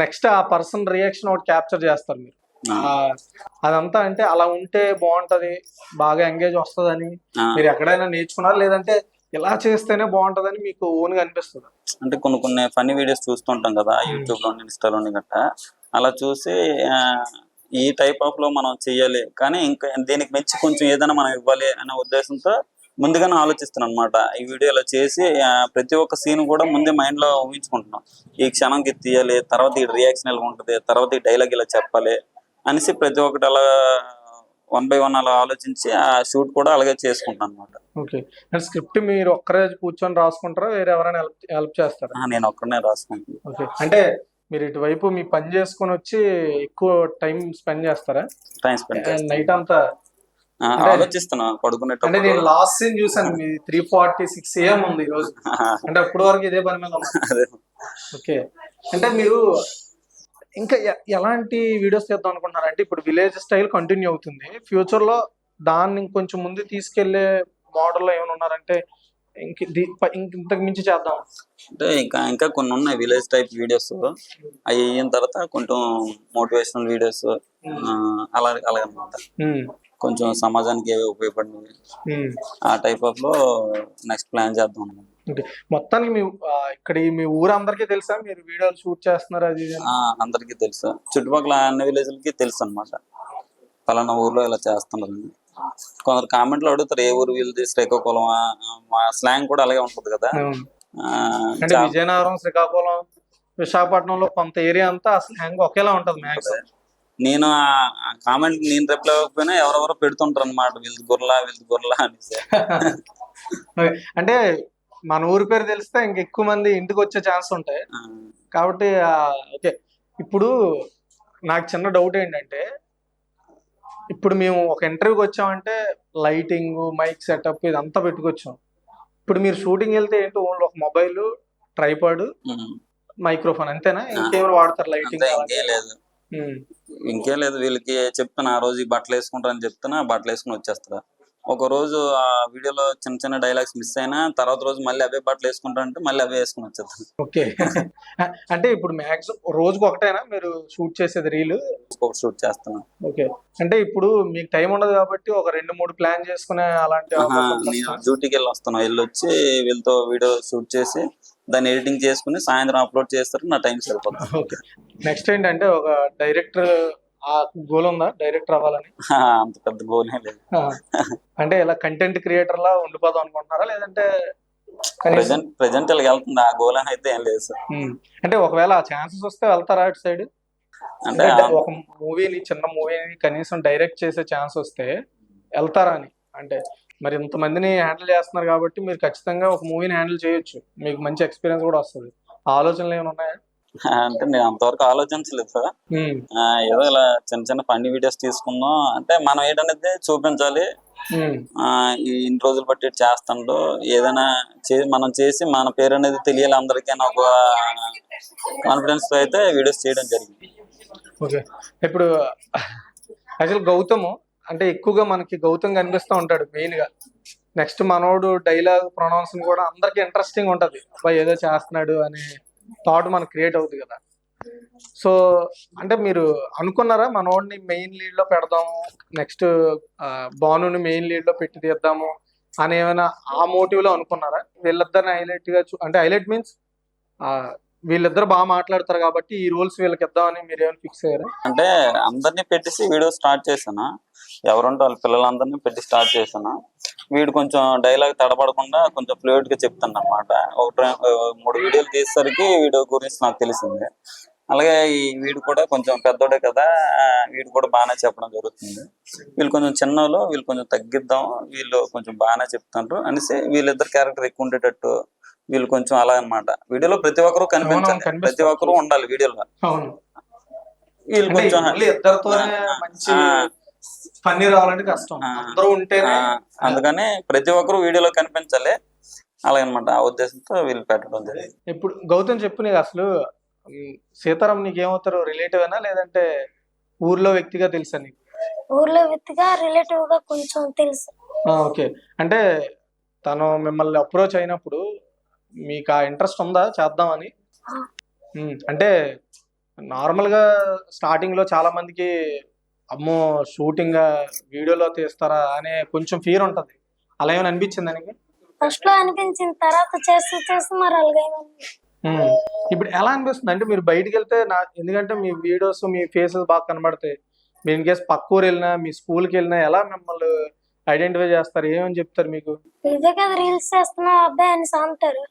నెక్స్ట్ ఆ పర్సన్ రియాక్షన్ ఒకటి క్యాప్చర్ చేస్తారు మీరు. అదంతా అంటే అలా ఉంటే బాగుంటది, బాగా ఎంగేజ్ వస్తుందని మీరు ఎక్కడైనా నేర్చుకున్నారు లేదంటే ఇలా చేస్తేనే బాగుంటదని మీకు ఓన్ గా అనిపిస్తుంది? అంటే కొన్ని ఫన్నీ వీడియోస్ చూస్తుంటాం కదా యూట్యూబ్ లో, ఇన్స్టాలోని గట్ట, అలా చూసి ఈ టైప్ ఆఫ్ లో మనం చెయ్యాలి, కానీ ఇంకా దీనికి మెచ్చి కొంచెం ఏదైనా మనం ఇవ్వాలి అనే ఉద్దేశంతో ముందుగానే ఆలోచిస్తున్నాను అనమాట. ఈ వీడియో ఇలా చేసి ప్రతి ఒక్క సీన్ కూడా ముందే మైండ్ లో ఊహించుకుంటున్నాం, ఈ క్షణంకి తీయాలి, తర్వాత ఈ రియాక్షన్ ఎలా ఉంటుంది, తర్వాత ఈ డైలాగ్ ఇలా చెప్పాలి అనేసి ప్రతి ఒక్కటి అలా 1 by 1 అలా ఆలోచించి ఆ షూట్ కూడా అలాగే చేసుకుంటాను అనమాట. ఓకే. స్క్రిప్ట్ మీరు ఒక్కరే కూర్చొని రాసుకుంటారా, వేరే ఎవరైనా హెల్ప్ చేస్తారా? నేను ఒక్కనే రాసుకుంటాను. ఓకే. అంటే మీరు ఇటువైపు మీ పని చేసుకొని వచ్చి ఎక్కువ టైం స్పెండ్ చేస్తారా? టైం స్పెండ్ నైట్ అంతా ఆలోచిస్తున్నా పడుకునేటప్పుడు. అంటే నేను లాస్ట్ సీన్ చూసాను, మీ 3:46 AM ఉంది ఈ రోజు, అంటే అప్పటి వరకు ఇదే పని మీద ఉన్నారు. ఓకే. అంటే మీరు ఇంకా ఎలాంటి వీడియోస్ చేద్దాం అనుకుంటున్నారు? అంటే ఇప్పుడు విలేజ్ స్టైల్ కంటిన్యూ అవుతుంది, ఫ్యూచర్ లో దాన్ని కొంచెం ముందు తీసుకెళ్లే మోడల్ లో ఏమైనా ఉన్నారంటే ఇంతకు మించి చేద్దాం? అంటే ఇంకా కొన్ని ఉన్నాయి విలేజ్ టైప్ వీడియోస్, అవి అయిన తర్వాత కొంచెం మోటివేషనల్ వీడియోస్ అలాగనమాట. కొంచెం సమాజానికి ఏవి ఉపయోగపడినవి ఆ టైప్ ఆఫ్ లో నెక్స్ట్ ప్లాన్ చేద్దాం. మొత్తానికి ఇక్కడ మీ ఊరు అందరికీ తెలుసా మీరు వీడియోలు షూట్ చేస్తున్నారు? అది అందరికీ తెలుసు, చుట్టుపక్కల అన్ని విలేజ్లకి తెలుసు అనమాట, పలానా ఊర్లో ఇలా చేస్తున్నారు. కొందరు కామెంట్లు అడుగుతారు ఏ ఊరు వీళ్ళది, శ్రీకాకుళం, మా స్లాంగ్ కూడా అలాగే ఉంటది కదా. అంటే విజయనగరం, శ్రీకాకుళం, విశాఖపట్నంలో కొంత ఏరియా అంతా స్లాంగ్ ఒకేలా ఉంటది మ్యాక్సిమం. నేను ఆ కామెంట్ నేను రిప్లై అవ్వకపోయినా ఎవరెవరో పెడుతుంటారు అనమాట, వీళ్ళది గుర్లా అనేసి. అంటే మన ఊరి పేరు తెలిస్తే ఇంకెక్కువ మంది ఇంటికి వచ్చే ఛాన్స్ ఉంటాయి కాబట్టి. ఓకే, ఇప్పుడు నాకు చిన్న డౌట్ ఏంటంటే, ఇప్పుడు మేము ఒక ఇంటర్వ్యూకి వచ్చామంటే లైటింగ్, మైక్ సెటప్ ఇదంతా పెట్టుకొచ్చాం. ఇప్పుడు మీరు షూటింగ్ వెళ్తే ఏంటి, ఓన్లీ ఒక మొబైల్, ట్రైపాడ్, మైక్రోఫోన్ అంతేనా? ఇంకేమైనా వాడతారు? లైటింగ్ ఇంకేం లేదు. వీళ్ళకి చెప్తాను ఆ రోజు ఈ బట్టలు వేసుకుంటారని చెప్తున్నా, బట్టలు వేసుకుని వచ్చేస్తారా. ఒక రోజు ఆ వీడియోలో చిన్న చిన్న డైలాగ్స్ మిస్ అయినా తర్వాత రోజు మళ్ళీ అవే బట్టలు వేసుకుంటారంటే మళ్ళీ అవే వేసుకుని వచ్చేస్తారు. ఓకే. అంటే ఇప్పుడు మ్యాక్సిమం రోజుకి ఒకటేనా మీరు షూట్ చేసేది రీల్? షూట్ చేస్తాను. ఓకే, అంటే ఇప్పుడు మీకు టైం ఉండదు కాబట్టి ఒక 2-3 ప్లాన్ చేసుకునే అలాంటి. నేను డ్యూటీకి వెళ్ళొచ్చి వీళ్ళతో వీడియో షూట్ చేసి దాన్ని ఎడిటింగ్ చేసుకుని సాయంత్రం అప్లోడ్ చేస్తారు, నా టైం సరిపోతుంది. ఓకే, నెక్స్ట్ ఏంటంటే ఒక డైరెక్టర్ గోల్ ఉందా డైరెక్టర్ అవ్వాలని? అంత పెద్ద గోల్ ఏం లేదు. అంటే ఇలా కంటెంట్ క్రియేటర్ లా ఉండిపోదాం అనుకుంటున్నారా, లేదంటే ప్రెజెంట్ ఇలా వెళ్తుంది ఆ గోల్ అని అయితే ఏం లేదు సార్. అంటే ఒకవేళ ఆ ఛాన్సెస్ వస్తే వెళ్తారా అటు సైడ్? అంటే ఒక మూవీని, చిన్న మూవీని కనీసం డైరెక్ట్ చేసే ఛాన్స్ వస్తే వెళ్తారా అని? అంటే మరి ఇంతమందిని హ్యాండిల్ చేస్తున్నారు కాబట్టి మీరు ఖచ్చితంగా ఒక మూవీని హ్యాండిల్ చేయొచ్చు, మీకు మంచి ఎక్స్పీరియన్స్ కూడా వస్తుంది. ఆలోచనలు ఏమైనా ఉన్నాయా? అంటే నేను అంతవరకు ఆలోచించలేదు సార్. ఏదో ఇలా చిన్న చిన్న ఫన్నీ వీడియోస్ తీసుకుందాం అంటే, మనం ఏంటనేది చూపించాలి. ఇన్ని రోజులు బట్టి చేస్తాండు, ఏదైనా మనం చేసి మన పేరు అనేది తెలియాలి అందరికీ అని ఒక కాన్ఫిడెన్స్ తో అయితే వీడియోస్ చేయడం జరిగింది. ఓకే, ఇప్పుడు యాక్చువల్ గౌతమ్ అంటే ఎక్కువగా మనకి గౌతమ్ కనిపిస్తూ ఉంటాడు మెయిన్ గా. నెక్స్ట్ మనోడు డైలాగ్ ప్రొనౌన్స్ కూడా అందరికి ఇంట్రెస్టింగ్ ఉంటది, అబ్బాయి ఏదో చేస్తున్నాడు అనే థాట్ మనకు క్రియేట్ అవుతుంది కదా. సో అంటే మీరు అనుకున్నారా మనోడిని మెయిన్ లీడ్ లో పెడదాము, నెక్స్ట్ భానుని మెయిన్ లీడ్ లో పెట్టి తీద్దాము అని ఏమైనా ఆ మోటివ్ లో అనుకున్నారా? వీళ్ళిద్దరిని హైలైట్ గా అంటే హైలైట్ మీన్స్ వీళ్ళిద్దరు బాగా మాట్లాడతారు కాబట్టి ఈ రోల్స్ వీళ్ళకి ఇద్దామని మీరు ఏమైనా ఫిక్స్ అయ్యారా? అంటే అందరినీ పెట్టేసి వీడియో స్టార్ట్ చేశాను, ఎవరుంటే వాళ్ళ పిల్లలందరినీ పెట్టి స్టార్ట్ చేశాను. వీడు కొంచెం డైలాగ్ తడబడకుండా కొంచెం ఫ్లూయిడ్ గా చెప్తాను అనమాట. 3 వీడియోలు తీసేసరికి వీడియో గురించి నాకు తెలిసింది. అలాగే ఈ వీడు కూడా కొంచెం పెద్దోడే కదా, వీడు కూడా బాగానే చెప్పడం జరుగుతుంది. వీళ్ళు కొంచెం చిన్నలో, వీళ్ళు కొంచెం తగ్గిద్దాం, వీళ్ళు కొంచెం బాగానే చెప్తారు అనేసి వీళ్ళిద్దరు క్యారెక్టర్ ఎక్కువ ఉండేటట్టు వీళ్ళు కొంచెం అలా అనమాట. వీడియోలో ప్రతి ఒక్కరు కనిపించాలి, ప్రతి ఒక్కరు ఉండాలి వీడియోలో. వీళ్ళు కొంచెం అందుకని ప్రతి ఒక్కరు వీడియోలో కనిపించాలి అలాగనమాట. ఆ ఉద్దేశంతో వీళ్ళు పెట్టడం జరిగింది. ఇప్పుడు గౌతమ్ చెప్పు, నీకు అసలు సీతారాం నీకేమవుతారు, రిలేటివ్ అయినా లేదంటే ఊర్లో వ్యక్తిగా తెలుసా నీకు? ఊర్లో వ్యక్తిగా, రిలేటివ్ గా కొంచెం తెలుసు. ఓకే, అంటే తను మిమ్మల్ని అప్రోచ్ అయినప్పుడు మీకు ఆ ఇంట్రెస్ట్ ఉందా చేద్దామని? అంటే నార్మల్ గా స్టార్టింగ్ లో చాలా మందికి అమ్మో షూటింగ్ వీడియోలో తీస్తారా అనే కొంచెం ఫీర్ ఉంటది, అలా ఏమైనా అనిపించింది దానికి? ఫస్ట్ లో అనిపించింది, తర్వాత చేస్తూ మరి అలాగే. ఇప్పుడు ఎలా అనిపిస్తుంది అంటే మీరు బయటికి వెళ్తే ఎందుకంటే మీ వీడియోస్, మీ ఫేసెస్ బాగా కనబడతాయి. మీరు ఇన్ కేసు పక్క ఊరు వెళ్ళినా, మీ స్కూల్కి వెళ్ళినా ఎలా మిమ్మల్ని ఐడెంటిఫై చేస్తారు, ఏమని చెప్తారు మీకు? ఇదే కదా రీల్స్ చేస్తున్నా అబ్బాయి అని అంటారు.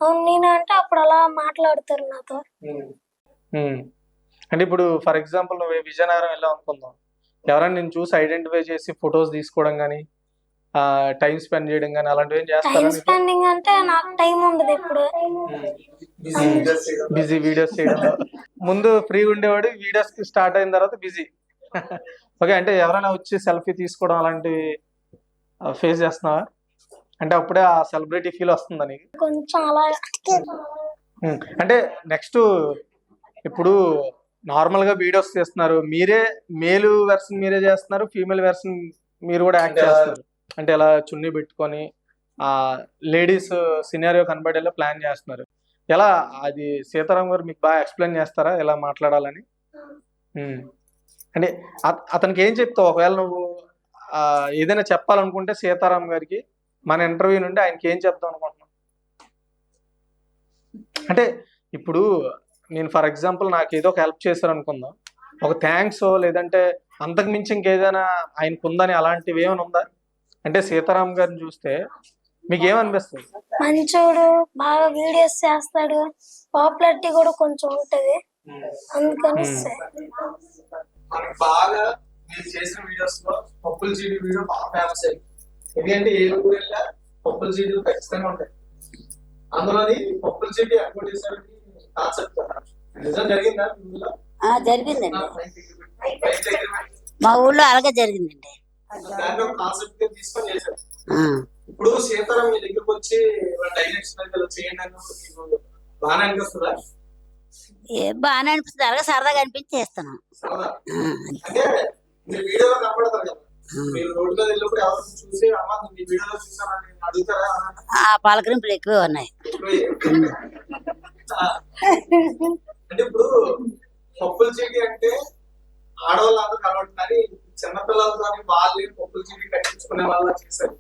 అవును నేను అంటే అప్పుడు అలా మాట్లాడతారు నాతో. అంటే ఇప్పుడు ఫర్ ఎగ్జాంపుల్ నువ్వు విజయనగరం వెళ్ళావు అనుకుందాం, ఎవరైనా నేను చూసి ఐడెంటిఫై చేసి ఫొటోస్ తీసుకోవడం కానీ, టైం స్పెండ్ చేయడం కానీ అలాంటివి ఏం చేస్తారా? టైం స్పెండింగ్ అంటే నాకు టైం ఉండదు, ఎప్పుడు బిజీ వీడియోస్ చేయడంలో. ముందు ఫ్రీగా ఉండేవాడు, వీడియోస్ స్టార్ట్ అయిన తర్వాత బిజీ. ఓకే, అంటే ఎవరైనా వచ్చి సెల్ఫీ తీసుకోవడం అలాంటివి ఫేస్ చేస్తున్నావా? అంటే అప్పుడే ఆ సెలబ్రిటీ ఫీల్ వస్తుందా నీకు? కొంచెం అలా. అంటే నెక్స్ట్ ఇప్పుడు నార్మల్ గా వీడియోస్ చేస్తున్నారు, మీరే మేల్ వెర్షన్ మీరే చేస్తున్నారు, ఫీమేల్ వెర్షన్ మీరు కూడా యాక్ట్ చేస్తున్నారు. అంటే ఇలా చున్నీ పెట్టుకొని ఆ లేడీస్ సినారియో కనబడేలా ప్లాన్ చేస్తున్నారు. ఎలా అది సీతారాం గారు మీకు బాగా ఎక్స్ప్లెయిన్ చేస్తారా ఎలా మాట్లాడాలని? అంటే అతనికి ఏం చెప్తావు ఒకవేళ నువ్వు ఏదైనా చెప్పాలనుకుంటే సీతారాం గారికి మన ఇంటర్వ్యూ నుండి ఆయనకి ఏం చెప్తాం అనుకుంటున్నాం? అంటే ఇప్పుడు నేను ఫర్ ఎగ్జాంపుల్ నాకు ఏదో ఒక హెల్ప్ చేశారు అనుకుందాం, ఒక థ్యాంక్స్ లేదంటే అంతకు మించి ఇంకేదైనా ఆయనకు ఉందని అలాంటివి ఏమైనా ఉందా? అంటే సీతారాం గారిని చూస్తే మీకు ఏమనిపిస్తుంది? మంచోడు, బాగా వీడియోస్ చేస్తాడు, పాపులారిటీ కూడా కొంచెం ఉంటది, అందుకని బాగా మీరు చేసిన వీడియోస్ లో పప్పుల చీటి వీడియో బాగా ఫేమస్ అయ్యింది. ఎందుకంటే ఏ ఊరు వెళ్ళా పప్పుల చీటీలు ఖచ్చితంగా ఉంటాయి. అందులోని పప్పుల చీటి అడ్వర్టైజర్ కాన్సెప్ట్ నిజం జరిగిందా? జరిగిందండి, మా ఊళ్ళో అలాగే జరిగిందండి. దాంట్లో కాన్సెప్ట్ తీసుకొని చేశారు. ఇప్పుడు సీతారాం మీ దగ్గరకు వచ్చి డైరెక్షన్ చేయండి అని బాగా అనిపిస్తుందా? బాగానే అనిపిస్తుంది, అలాగే సరదాగా అనిపించి చేస్తాను. అంటే మీరు వీడియోలో కనపడతారు కదా, మీరు రోడ్డు మీద వెళ్ళినప్పుడు ఎవరు చూసి అమ్మ మీ వీడియోలో చూసానని అడుగుతారా? పలకరింపులు ఎక్కువ ఉన్నాయి. అంటే ఇప్పుడు పప్పుల చీటి అంటే ఆడవాళ్ళందరూ కనబడుతున్నారు, చిన్నపిల్లలతో వాళ్ళు పప్పుల చీటి కట్టించుకునే వాళ్ళ చేశారు.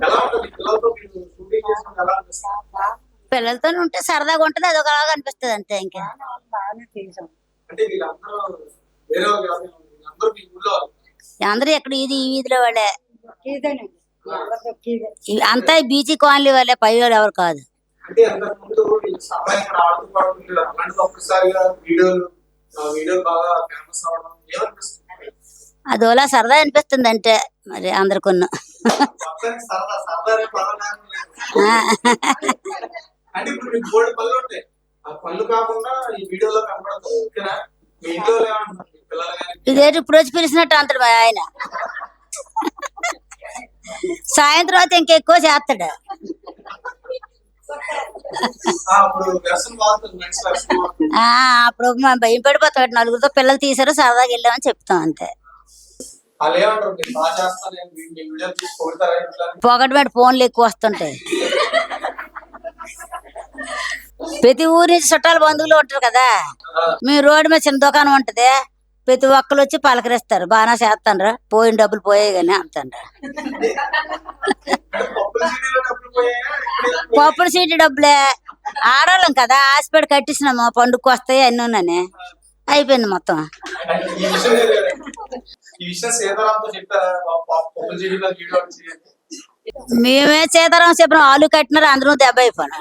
ఎలా ఉంటుంది పిల్లలతో మీరు షూటింగ్ చేసుకుని ఎలా అనిపిస్తుంది? పిల్లలతో ఉంటే సరదాగా ఉంటది, అదొకలాగా అనిపిస్తుంది అంతే. ఇంకా అంటే వీళ్ళందరూ వేరే అందరూ మీ ఊళ్ళో అందరూ ఎక్కడ ఈ వీధిలో వాళ్ళే, అంతా బీచీ కాలనీ వాళ్ళే, పై వాళ్ళు ఎవరు కాదు. అంటే అంతకుముందు సమయం ఆడుతూ పాడుతుంటారు, అలాంటి ఒక్కసారిగా వీడియోలు బాగా ఫేమస్ అవడం ఏమనిపిస్తుంది? అదోలా సరదా అనిపిస్తుంది అంటే మరి అందరికొన్న. అంటే ఇప్పుడు మీకు బోల్డ్ పళ్ళు ఉంటాయి, ఆ పళ్ళు కాకుండా ఈ వీడియోలో కనపడతారు. ఓకేనా? మీ ఇంట్లో ఏమంటున్నారు పిల్లలు కానీ? ఇదేంటి ఇప్పుడు వచ్చి పిలిచినట్టు అంటాడు మా ఆయన. సాయంత్రం అయితే ఇంకెక్కువ చేస్తాడు. అప్పుడు మేము భయం పడిపోతాడు, నలుగురితో పిల్లలు తీసారు సరదాగా వెళ్ళామని చెప్తాం అంతే. పొగటి మీద ఫోన్లు ఎక్కువ వస్తుంటాయి. ప్రతి ఊరి నుంచి చుట్టాలు బంధువులు ఉంటారు కదా, మేము రోడ్డు మీద చిన్న దుకాణం ఉంటది, ప్రతి ఒక్కరు వచ్చి పలకరిస్తారు, బాగా చేస్తాను, పోయిన డబ్బులు పోయాయి కానీ అంటాను. పప్పుల సీటు డబ్బులే, ఆడవాళ్ళం కదా, హాస్పిటల్ కట్టించినాము, పండుగకు వస్తాయి అన్నీ ఉన్నాని అయిపోయింది మొత్తం. మేమే సీతారాం చెప్పిన ఆలు కట్టినారు, అందరూ దెబ్బ అయిపోయినా.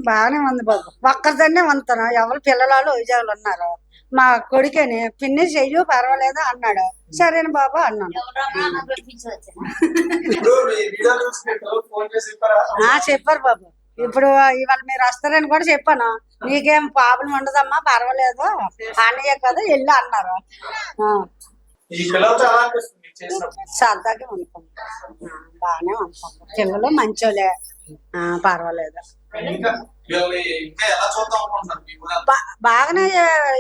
బాగానే ఉంది బాబు, ఒక్కరిదాన్నే వంతాను, ఎవరు పిల్లలు విజయాలు ఉన్నారు. మా కొడుకేని పిన్ని చెయ్యు పర్వాలేదు అన్నాడు, సరేనా బాబా అన్నాను. చెప్పారు బాబు, ఇప్పుడు ఇవాళ మీరు వస్తారని కూడా చెప్పాను, నీకేం ప్రాబ్లం ఉండదమ్మా పర్వాలేదు అన్నయ్య కదా వెళ్ళి అన్నారు. సరదాగా ఉంటాం, బాగానే ఉంటాం, పిల్లలు మంచోలే, పర్వాలేదు. బాగానే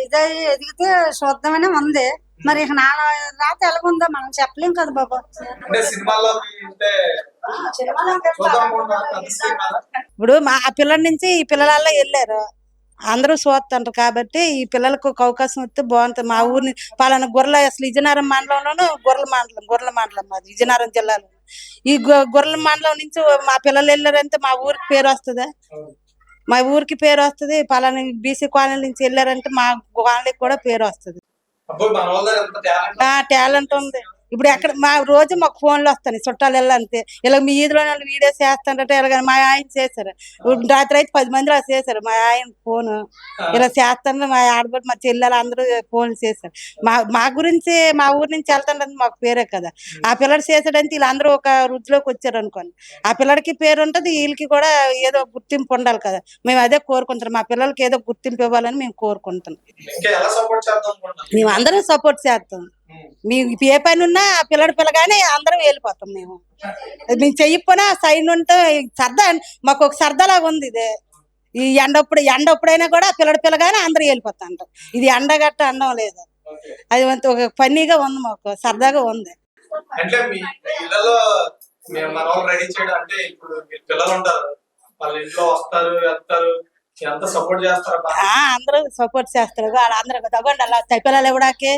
ఇదే ఎదిగితే చూద్దామని ఉంది, మరి ఇక నా రాత ఎలాగుందో మనం చెప్పలేం కదా బాబా. ఇప్పుడు మా పిల్లల నుంచి ఈ పిల్లలలో వెళ్ళారు, అందరూ చూస్తుంటారు కాబట్టి ఈ పిల్లలకు ఒక అవకాశం వస్తే బాగుంటుంది. మా ఊరిని పలానా గొర్రెల, అసలు విజయనగరం మండలంలోనూ గొర్రెల మండలం మాది విజయనగరం జిల్లాలో. ఈ గొర్రెల మండలం నుంచి మా పిల్లలు వెళ్ళారంటే మా ఊరికి పేరు వస్తుందా? మా ఊరికి పేరు వస్తుంది. పలానా బీసీ కాలనీ నుంచి వెళ్ళారంటే మా కాలనీకి కూడా పేరు వస్తుంది. టాలెంట్ ఉంది. ఇప్పుడు ఎక్కడ మా రోజు మాకు ఫోన్లు వస్తాయి, చుట్టాలు వెళ్ళంతే ఇలా మీ ఈదులో వీడియోస్ చేస్తానంటే ఇలాగ మా ఆయన చేశారు, రాత్రి అయితే 10 మంది చేశారు. మా ఆయన ఫోన్ ఇలా చేస్తాను, మా ఆడబడి మా చెల్లెలు అందరూ ఫోన్ చేశారు. మా గురించి మా ఊరి నుంచి వెళ్తానంటే మాకు పేరే కదా. ఆ పిల్లడు చేశాడంటే వీళ్ళందరూ ఒక వృద్ధిలోకి వచ్చారు అనుకోండి, ఆ పిల్లడికి పేరు ఉంటుంది, వీళ్ళకి కూడా ఏదో గుర్తింపు ఉండాలి కదా. మేము అదే కోరుకుంటాం, మా పిల్లలకి ఏదో గుర్తింపు ఇవ్వాలని మేము కోరుకుంటాం. మేము అందరం సపోర్ట్ చేస్తాం. మీకు ఏ పని ఉన్నా ఆ పిల్లగానే అందరం వెళ్ళిపోతాం. మేము చెయ్యకపోయినా సైన్ ఉంటే సరదా, మాకు ఒక సరదాలాగా ఉంది. ఇదే ఈ ఎండప్పుడైనా కూడా పిల్లగానే అందరూ వెళ్ళిపోతా అంటాం. ఇది ఎండగట్ట అండం లేదు. ఓకే. అది ఒక ఫన్నీగా ఉంది, మాకు సరదాగా ఉంది. అంటే మీ ఇళ్ళలో మనవాళ్ళు రెడీ చేయడం అంటే ఇప్పుడు మీరు పిల్లలు ఉంటారు, వాళ్ళ ఇంట్లో వస్తారు వెళ్తారు, ఎంత సపోర్ట్ చేస్తారా బాగా? అందరూ సపోర్ట్ చేస్తారు. అందరూ తగ్గండి అలా తైపిల్లలు ఇవ్వడానికి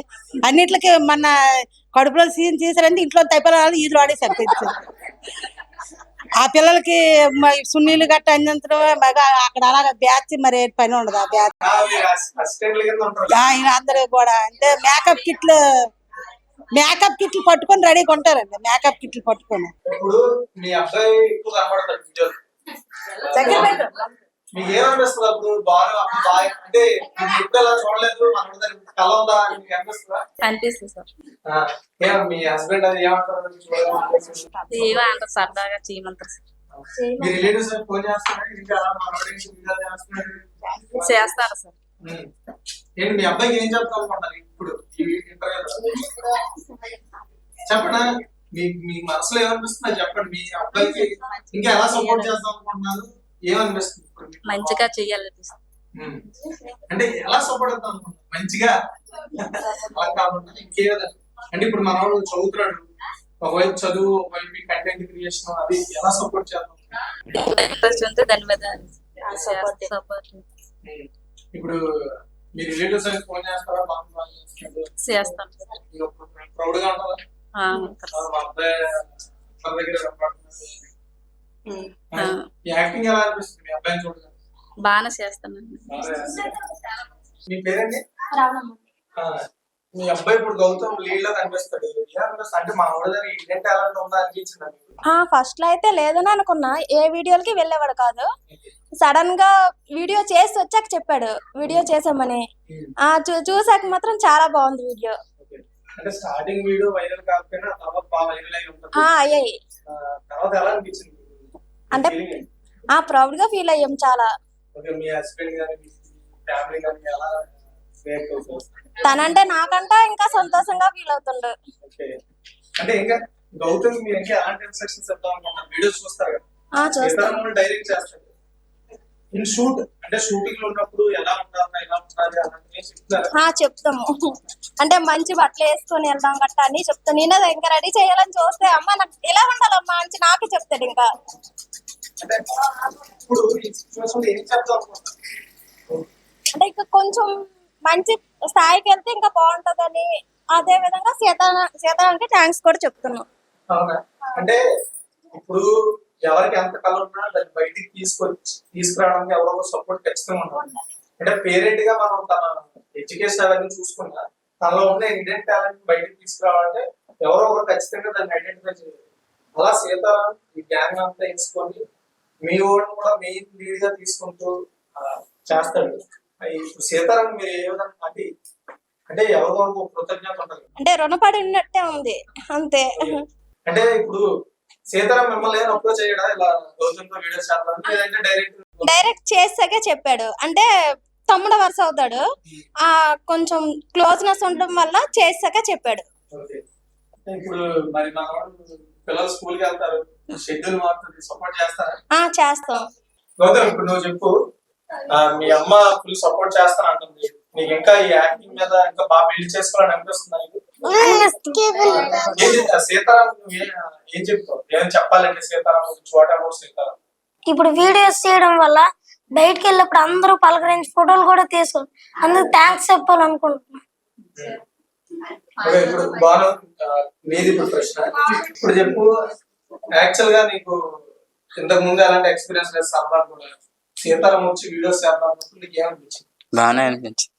అన్నిట్లకి మన కడుపులో సీన్ చేశారంటే ఇంట్లో తైపిల్లలు ఈదులు ఆడేసారు తెచ్చి. ఆ పిల్లలకి సున్నీలు గట్ట అందించడం బాగా అక్కడ అలాగా బ్యాచ్ మరి పని ఉండదు. ఆ బ్యాచ్ అసిస్టెంట్ల కింద ఉంటారు. అందరూ కూడా అంటే మేకప్ కిట్లు పట్టుకొని రెడీగా ఉంటారండి. మేకప్ కిట్లు పట్టుకొని ఇప్పుడు మీ అబ్బాయి ఎక్కువ కనబడతాడు వీడియోలో. మీకు ఏమనిపిస్తుంది అప్పుడు? బాగా అంటే మీరు ఎప్పుడు ఎలా చూడలేదు, మన కళ ఉందా అని మీకు అనిపిస్తుందా? అనిపిస్తుంది సార్. మీ హస్బెండ్ అది ఏమంటారు? ఏమో అంటారు సరదాగా చేయమంటారు సార్. మీ రిలేటివ్స్ ఫోన్ చేస్తారా? ఇంకా అలా మనోడికి వీడియోలు చేస్తున్నారు. చేస్తారు సార్. ఏంటి మీ అబ్బాయికి ఏం చెప్తాం అనుకుంటారు ఇప్పుడు ఈ ఇంటర్వ్యూలో? చెప్పండి, మీ మనసులో ఏమనిపిస్తుందో చెప్పండి. మీ అబ్బాయికి ఇంకా ఎలా సపోర్ట్ చేద్దాం అనుకుంటున్నారు? ఏమనిపిస్తుంది ఇప్పుడు మీకు? మంచిగా చెయ్యాలనిపిస్తుంది. అంటే ఎలా సపోర్ట్ అవుతాం అనుకుంటున్నారు? మంచిగా అలా కాకుండా ఇంకేదా? అంటే ఇప్పుడు మన వాడు చదువుతున్నాడు, ఒకవైపు చదువు, ఒకవైపు కంటెంట్ క్రియేషన్, అది ఎలా సపోర్ట్ చేద్దాం? ఇంట్రెస్ట్ ఉంటే దాని మీద సపోర్ట్ ఇప్పుడు మీ రిలేటివ్స్ అని ఫోన్ చేస్తారా? చేస్తాను. ప్రౌడ్ గా ఉంటుందా? మా అబ్బాయి మన దగ్గర యాక్టింగ్ ఎలా అనిపిస్తుంది మీ అబ్బాయిని చూడగా? బాగానే చేస్తానండి. మీ పేరండి? మీ అబ్బాయి ఇప్పుడు గౌతమ్ లీడ్ లో కనిపిస్తాడు, అంటే మన వాడి దగ్గర ఇండియన్ టాలెంట్ ఉందా అనిపించింది? ఫస్ట్ లో అయితే లేదని అనుకున్నా, ఏ వీడియోలకి వెళ్ళేవాడు కాదు. సడన్ గా వీడియో చేసి వచ్చాక చెప్పాడు వీడియో చేసామని. చూసాక మాత్రం చాలా బాగుంది వీడియో. అంటే స్టార్టింగ్ వీడియో వైరల్ కాకపోయినా తర్వాత బాగా వైరల్ అయ్యి ఉంటుంది. అయ్యాయి. తర్వాత ఎలా అనిపించింది? అంటే ప్రౌడ్ గా ఫీల్ అయ్యాం చాలా. మీ హస్బెండ్ గాని మీ ఫ్యామిలీ గాని ఎలా రియాక్ట్ అవుతారు? తనంటే నాకంటే ఇంకా సంతోషంగా ఫీల్ అవుతుండు. అంటే ఇంకా గౌతమ్ మీరు ఇంకా ఎలాంటి ఇన్స్ట్రక్షన్స్ ఇద్దాం అనుకుంటున్నారు? వీడియోస్ చూస్తారు కదా, డైరెక్ట్ చేస్తారు. ఇన్ షూట్ అంటే షూటింగ్ లో ఉన్నప్పుడు ఎలా ఉంటారు, ఎలా ఉండాలి అలాంటివి చెప్తారా? చెప్తాము. అంటే మంచి బట్టలు వేసుకొని వెళ్దాం గట్ట అని చెప్తాను. నేను ఇంకా రెడీ చేయాలని చూస్తే అమ్మ నాకు ఎలా ఉండాలమ్మా అని నాకే చెప్తాడు. ఇంకా అంటే ఇప్పుడు ఈ సిచువేషన్ ఏం చెప్తాం అనుకుంటున్నారు? అంటే ఇంకా కొంచెం మంచి స్థాయికి వెళ్తే ఇంకా బాగుంటదని, అదే విధంగా సీతారానికి థ్యాంక్స్ కూడా చెప్తున్నాం. అవునా? అంటే ఇప్పుడు ఎవరికి ఎంత కళ ఉన్నా దాన్ని బయటికి తీసుకురావడానికి ఎవరో సపోర్ట్ ఖచ్చితంగా ఉండాలి. అంటే పేరెంట్ గా మనం తన ఎడ్యుకేషన్ అవన్నీ చూసుకున్నా తనలో ఉన్న ఇండియన్ టాలెంట్ బయటికి తీసుకురావాలంటే ఎవరో ఒకరు ఖచ్చితంగా దాన్ని ఐడెంటిఫై చేయాలి. అలా సీతారాం ఈ గ్యాంగ్ అంతా ఎంచుకొని మీ ఓడిని కూడా మెయిన్ లీడ్ గా తీసుకుంటూ చేస్తాడు. ఇప్పుడు సీతారాం మీరు ఏ విధంగా అంటే ఎవరికో కృతజ్ఞత ఉంటుంది, అంటే రుణపడి ఉన్నట్టే ఉంది అంతే. అంటే ఇప్పుడు సీతారాం మిమ్మల్ని అప్రోచ్ చేయడా ఇలా గౌతమ్ తో వీడియోస్ చేద్దాం, లేదంటే డైరెక్ట్ చేసాకే చెప్పాడు. అంటే తమ్ముడు వరుస అవుతాడు, కొంచెం క్లోజ్నెస్ ఉండడం వల్ల చేసాక చెప్పాడు. ఇప్పుడు మరి మా పిల్లలు స్కూల్ కి వెళ్తారు, షెడ్యూల్ మారుతుంది, సపోర్ట్ చేస్తారా? చేస్తాం. గౌతమ్ ఇప్పుడు నువ్వు చెప్పు, మీ అమ్మ ఫుల్ సపోర్ట్ చేస్తాను అంటుంది, నీకు ఇంకా ఈ యాక్టింగ్ మీద ఇంకా బాగా బిల్డ్ చేసుకోవాలని అనిపిస్తుంది? సీతారాం ఏం చెప్తావు? ఏం చెప్పాలంటే సీతారాం చోట సీతారాం ఇప్పుడు వీడియోస్ చేయడం వల్ల బయటకు వెళ్ళినప్పుడు అందరూ పలకరించి ఫోటోలు కూడా తీసుకుని అందుకు థ్యాంక్స్ చెప్పాలనుకుంటున్నాను. ఇప్పుడు బాగా మీది ఇప్పుడు ప్రశ్న, ఇప్పుడు చెప్పు, యాక్చువల్ గా నీకు ఇంతకు ముందు ఎలాంటి ఎక్స్పీరియన్స్ లేదు సరదా కూడా, సీతారాం వచ్చి వీడియోస్ చేద్దాం నీకు ఏమనిపించింది? బాగానే అనిపించింది.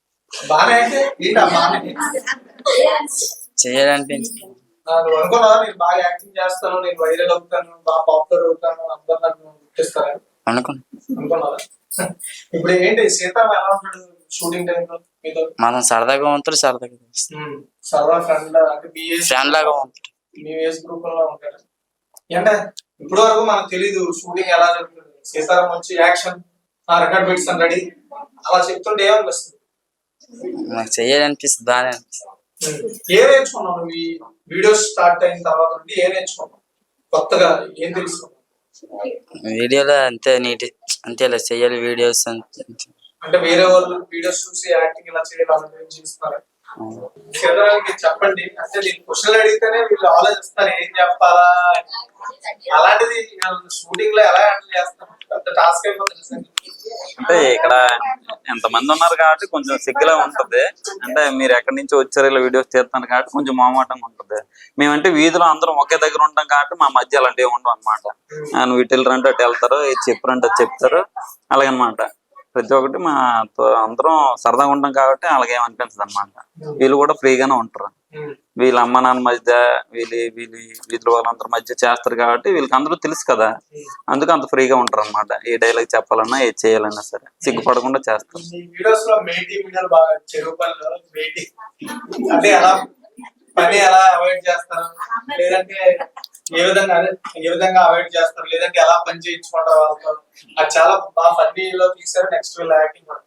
బాగానే అంటే చేయాలనిపించింది. నువ్వు అనుకున్నావా నేను బాగా యాక్టింగ్ చేస్తాను, నేను వైరల్ అవుతాను, బాగా పాపులర్ అవుతాను, అందరూ నన్ను గుర్తిస్తారని అనుకున్నావా? ఇప్పుడు ఏంటి సీతారాం ఎలా ఉంటాడు షూటింగ్ టైమ్ లో మీతో? మనం సరదాగా ఉంటాడు, సరదాగా సరదా ఫ్రెండ్ అంటే ఫ్రెండ్ లాగా ఉంటాడు, మీ ఏజ్ గ్రూప్ లో ఉంటాడు. అంటే ఇప్పటి వరకు మనకు తెలీదు షూటింగ్ ఎలా జరుగుతుంది. సీతారాం వచ్చి యాక్షన్ రికార్డ్ పెట్టుతాను రెడీ అలా చెప్తుంటే ఏమనిపిస్తుంది? నాకు చెయ్యాలనిపిస్తుంది, బాగానే అనిపిస్తుంది. ఏం నేర్చుకున్నావు నువ్వు ఈ వీడియోస్ స్టార్ట్ అయిన తర్వాత నుండి? ఏం నేర్చుకున్నావు కొత్తగా, ఏం తెలుసుకున్నావు? వీడియోలో అంతే నీట్ అంతే ఇలా చెయ్యాలి వీడియోస్ అంటే వేరే వాళ్ళు వీడియోస్ చూసి యాక్టింగ్ ఇలా చేయాలని చేస్తున్నారు, చివరికి చెప్పండి, అంటే నేను క్వశ్చన్ అడిగితేనే వీళ్ళు ఆలోచిస్తారు ఏం చెప్పాలా అని. అలాంటిది షూటింగ్ లో ఎలా హ్యాండిల్ చేస్తారు? పెద్ద టాస్క్ అయిపోతుంది. అంటే ఇక్కడ ఎంతమంది ఉన్నారు కాబట్టి కొంచెం సిగ్గులా ఉంటది. అంటే మీరు ఎక్కడి నుంచి వచ్చారు ఇలా వీడియోస్ చేస్తాను కాబట్టి కొంచెం మొహమాటంగా ఉంటది. మేమంటే వీధిలో అందరం ఒకే దగ్గర ఉంటాం కాబట్టి మా మధ్య అలాంటివి ఉండవు అనమాట. నువ్వు ఇటు వెళ్ళరంటే అటు వెళ్తారు, ఇది చెప్పరంటే చెప్తారు, అలాగనమాట. ప్రతి ఒక్కటి మా అందరం సరదాగా ఉంటాం కాబట్టి అలాగేం అనిపించదు అనమాట. వీళ్ళు కూడా ఫ్రీగానే ఉంటారు. వీళ్ళ అమ్మ నాన్న మధ్య వీధుల వాళ్ళందరి మధ్య చేస్తారు కాబట్టి వీళ్ళకి అందరూ తెలుసు కదా, అందుకు అంత ఫ్రీగా ఉంటారు అనమాట. ఏ డైలాగ్ చెప్పాలన్నా ఏది చేయాలన్నా సరే సిగ్గుపడకుండా చేస్తారు. వీడియోస్ లో మేటీ వీడియోలు బాగా చెరువు పనులు మేటీ అంటే ఎలా పని ఎలా అవాయిడ్ చేస్తారు, లేదంటే ఏ విధంగా అవాయిడ్ చేస్తారు, లేదంటే ఎలా పని చేయించుకుంటారు వాళ్ళతో, అది చాలా బాగా ఫన్నీలో తీసారు. నెక్స్ట్ వీళ్ళ యాక్టింగ్ కూడా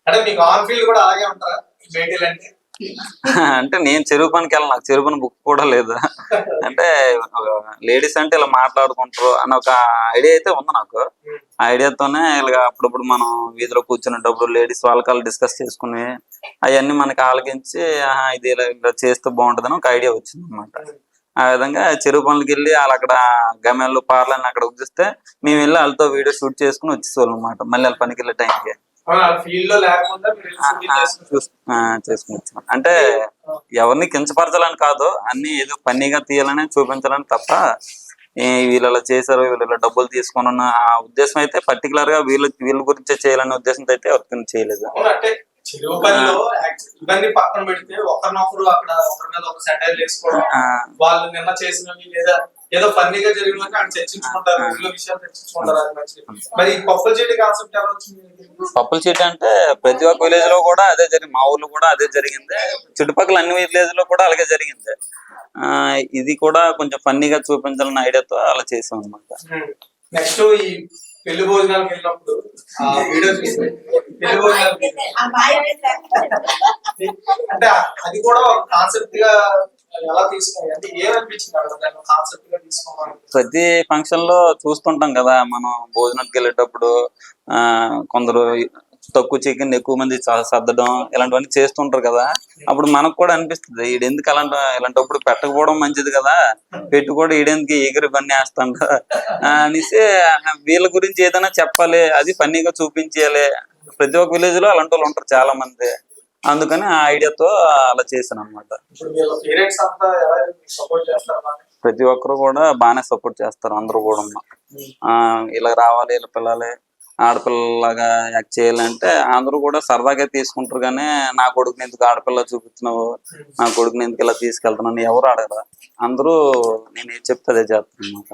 అంటే మీకు ఆన్ ఫీల్డ్ కూడా అలాగే ఉంటారా మేటీలు అంటే? అంటే నేను చెరువు పనికి వెళ్ళను, నాకు చెరువు పని బుక్ కూడా లేదు. అంటే లేడీస్ అంటే ఇలా మాట్లాడుకుంటారు అని ఒక ఐడియా అయితే ఉంది నాకు. ఆ ఐడియాతోనే ఇలా అప్పుడప్పుడు మనం వీధిలో కూర్చునేటప్పుడు లేడీస్ వాళ్ళకి డిస్కస్ చేసుకుని అవన్నీ మనకి ఆలకించి ఇది ఇలా చేస్తే బాగుంటుందని ఒక ఐడియా వచ్చింది అనమాట. ఆ విధంగా చెరువు పనులకి వెళ్ళి వాళ్ళు అక్కడ గమ్యాలు పార్లని అక్కడ ఉద్దిస్తే మేము వెళ్ళి వాళ్ళతో వీడియో షూట్ చేసుకుని వచ్చేవాళ్ళం అనమాట. మళ్ళీ వాళ్ళ పనికి వెళ్ళే టైంకి ఫీల్డ్ లో లేకుండా చేసుకుని వచ్చాం. అంటే ఎవరిని కించపరచాలని కాదు, అన్ని ఏదో ఫన్నీగా తీయాలని చూపించాలని తప్ప వీళ్ళు చేశారు వీళ్ళు డబ్బులు తీసుకున్న ఆ ఉద్దేశం అయితే పర్టికులర్ గా వీళ్ళ గురించే చేయాలనే ఉద్దేశంతో అయితే ఎవరికి చేయలేదు. చెరువు పనిలో ఇవన్నీ పక్కన పెడితే ఒకరినొకరు అక్కడ ఒకరి మీద ఒక సెటైర్ వేసుకోవడం, వాళ్ళు నిన్న చేసినవి లేదా ఏదో ఫన్నీగా జరిగిన అక్కడ చర్చించుకుంటారు, ఇంట్లో విషయాలు చర్చించుకుంటారు. అది మంచిది. మరి పప్పుల చీటి కాన్సెప్ట్ ఎలా వచ్చింది? పప్పుల చీటి అంటే ప్రతి ఒక్క విలేజ్ లో కూడా అదే జరిగింది, మా ఊర్లో కూడా అదే జరిగింది, చుట్టుపక్కల అన్ని విలేజ్ లో కూడా అలాగే జరిగింది. ఇది కూడా కొంచెం ఫన్నీగా చూపించాలన్న ఐడియాతో అలా చేసాం అనమాట. నెక్స్ట్ ఈ పెళ్లి భోజనాలకు వెళ్ళినప్పుడు ఆ వీడియో చూసి పెళ్లి భోజనాలు అంటే అది కూడా ఒక కాన్సెప్ట్ గా ఎలా తీసుకోవాలి అంటే ఏమనిపించింది అక్కడ కాన్సెప్ట్ గా తీసుకోవాలి? ప్రతి ఫంక్షన్ లో చూస్తుంటాం కదా మనం భోజనానికి వెళ్ళేటప్పుడు కొందరు తక్కువ చికెన్ ఎక్కువ మంది సర్దడం ఇలాంటివన్నీ చేస్తుంటారు కదా. అప్పుడు మనకు కూడా అనిపిస్తుంది ఈడెందుకు ఇలాంటప్పుడు పెట్టకపోవడం మంచిది కదా, పెట్టి కూడా ఈడెందుకు ఎగురు పని వేస్తాడు అనేసి వీళ్ళ గురించి ఏదైనా చెప్పాలి, అది ఫన్నీగా చూపించాలి. ప్రతి ఒక్క విలేజ్ లో అలాంటి వాళ్ళు ఉంటారు చాలా మంది, అందుకని ఆ ఐడియాతో అలా చేశాను అనమాట. ప్రతి ఒక్కరు కూడా బాగానే సపోర్ట్ చేస్తారు, అందరూ కూడా ఇలా రావాలి ఇలా పిల్లలే ఆడపిల్లలాగా యాక్ట్ చేయాలంటే అందరూ కూడా సరదాగా తీసుకుంటారు. కానీ నా కొడుకుని ఎందుకు ఆడపిల్ల చూపిస్తున్నావు, నా కొడుకుని ఎందుకు ఇలా తీసుకెళ్తున్నాను ఎవరు అడగరా, అందరూ నేను ఏది చెప్తే అదే చేస్తాను అనమాట.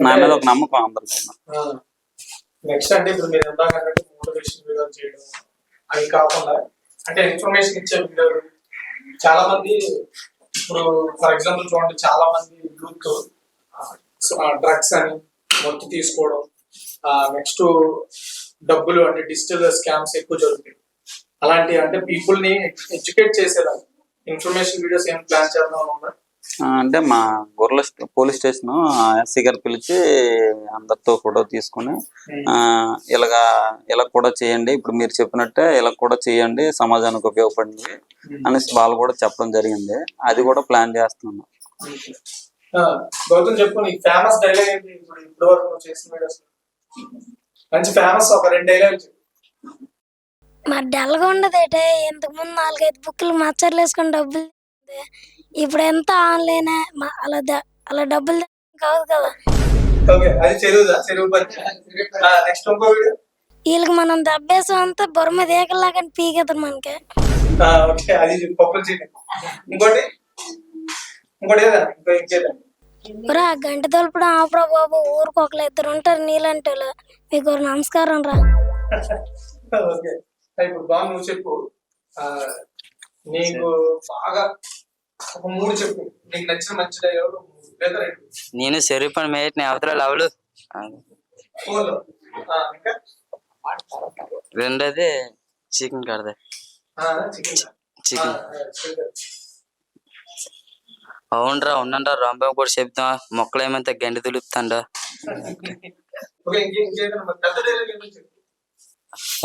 నా మీద ఒక నమ్మకం అందరికీ. నెక్స్ట్ అంటే ఇప్పుడు మీరు మోటివేషన్ వీడియోలు చేయడం అవి కాకుండా అంటే ఇన్ఫర్మేషన్ ఇచ్చే వీడియోలు చాలా మంది ఇప్పుడు ఫర్ ఎగ్జాంపుల్ చూడండి చాలా మంది యూత్ డ్రగ్స్ అని మొత్తం తీసుకోవడం, నెక్స్ట్ డబ్బులు అంటే డిజిటల్ స్కామ్స్ ఎక్కువ జరుగుతాయి. అలాంటి అంటే పీపుల్ ని ఎడ్యుకేట్ చేసేలా ఇన్ఫర్మేషన్ వీడియోస్ ఏం ప్లాన్ చేద్దాం ఉందా? అంటే మా గొర్రెల పోలీస్ స్టేషన్ ఎస్సీ గారు పిలిచి అందరితో ఫోటో తీసుకుని ఇలా కూడా చేయండి, ఇప్పుడు మీరు చెప్పినట్టే ఇలా కూడా చేయండి, సమాజానికి ఉపయోగపడింది అనేసి వాళ్ళు కూడా చెప్పడం జరిగింది. అది కూడా ప్లాన్ చేస్తున్నాను. గౌతమ్ చెప్పు, నీకు ఫేమస్ డైలాగ్ ఏంటి ఇప్పుడు వరకు నువ్వు చేసిన వీడియోస్? మంచి ఫేమస్ ఒక 2 డైలాగ్ చెప్పు. మా డల్గా ఉండదు ఏటే, ఇంతకు ముందు 4-5 బుక్లు మచ్చర్లు వేసుకొని డబ్బులు, ఇప్పుడు ఎంత ఆన్లైన్ అలా డబ్బులు కాదు కదా. వీళ్ళకి మనం దబ్బేసాం అంతా బొర మీద ఏకలాగా పీకేతారు మనకి. గంట తలుపుడు ఆపరా బాబు, ఊరికి 1-2 ఉంటారు నీళ్ళంటే వాళ్ళు. మీకు నమస్కారం రా. నువ్వు చెప్పు, నీకు బాగా ఒక 3 చెప్పు, నీకు నచ్చిన మంచి డైలాగ్. నేను చెరువు పని మేటిన అవతల లవలు, రెండోది చికెన్ కడదే చికెన్. అవునరా ఉండండి రంభం కూడా చెప్తాం, మొక్కలు ఏమంతా గండి తులుపుతాండ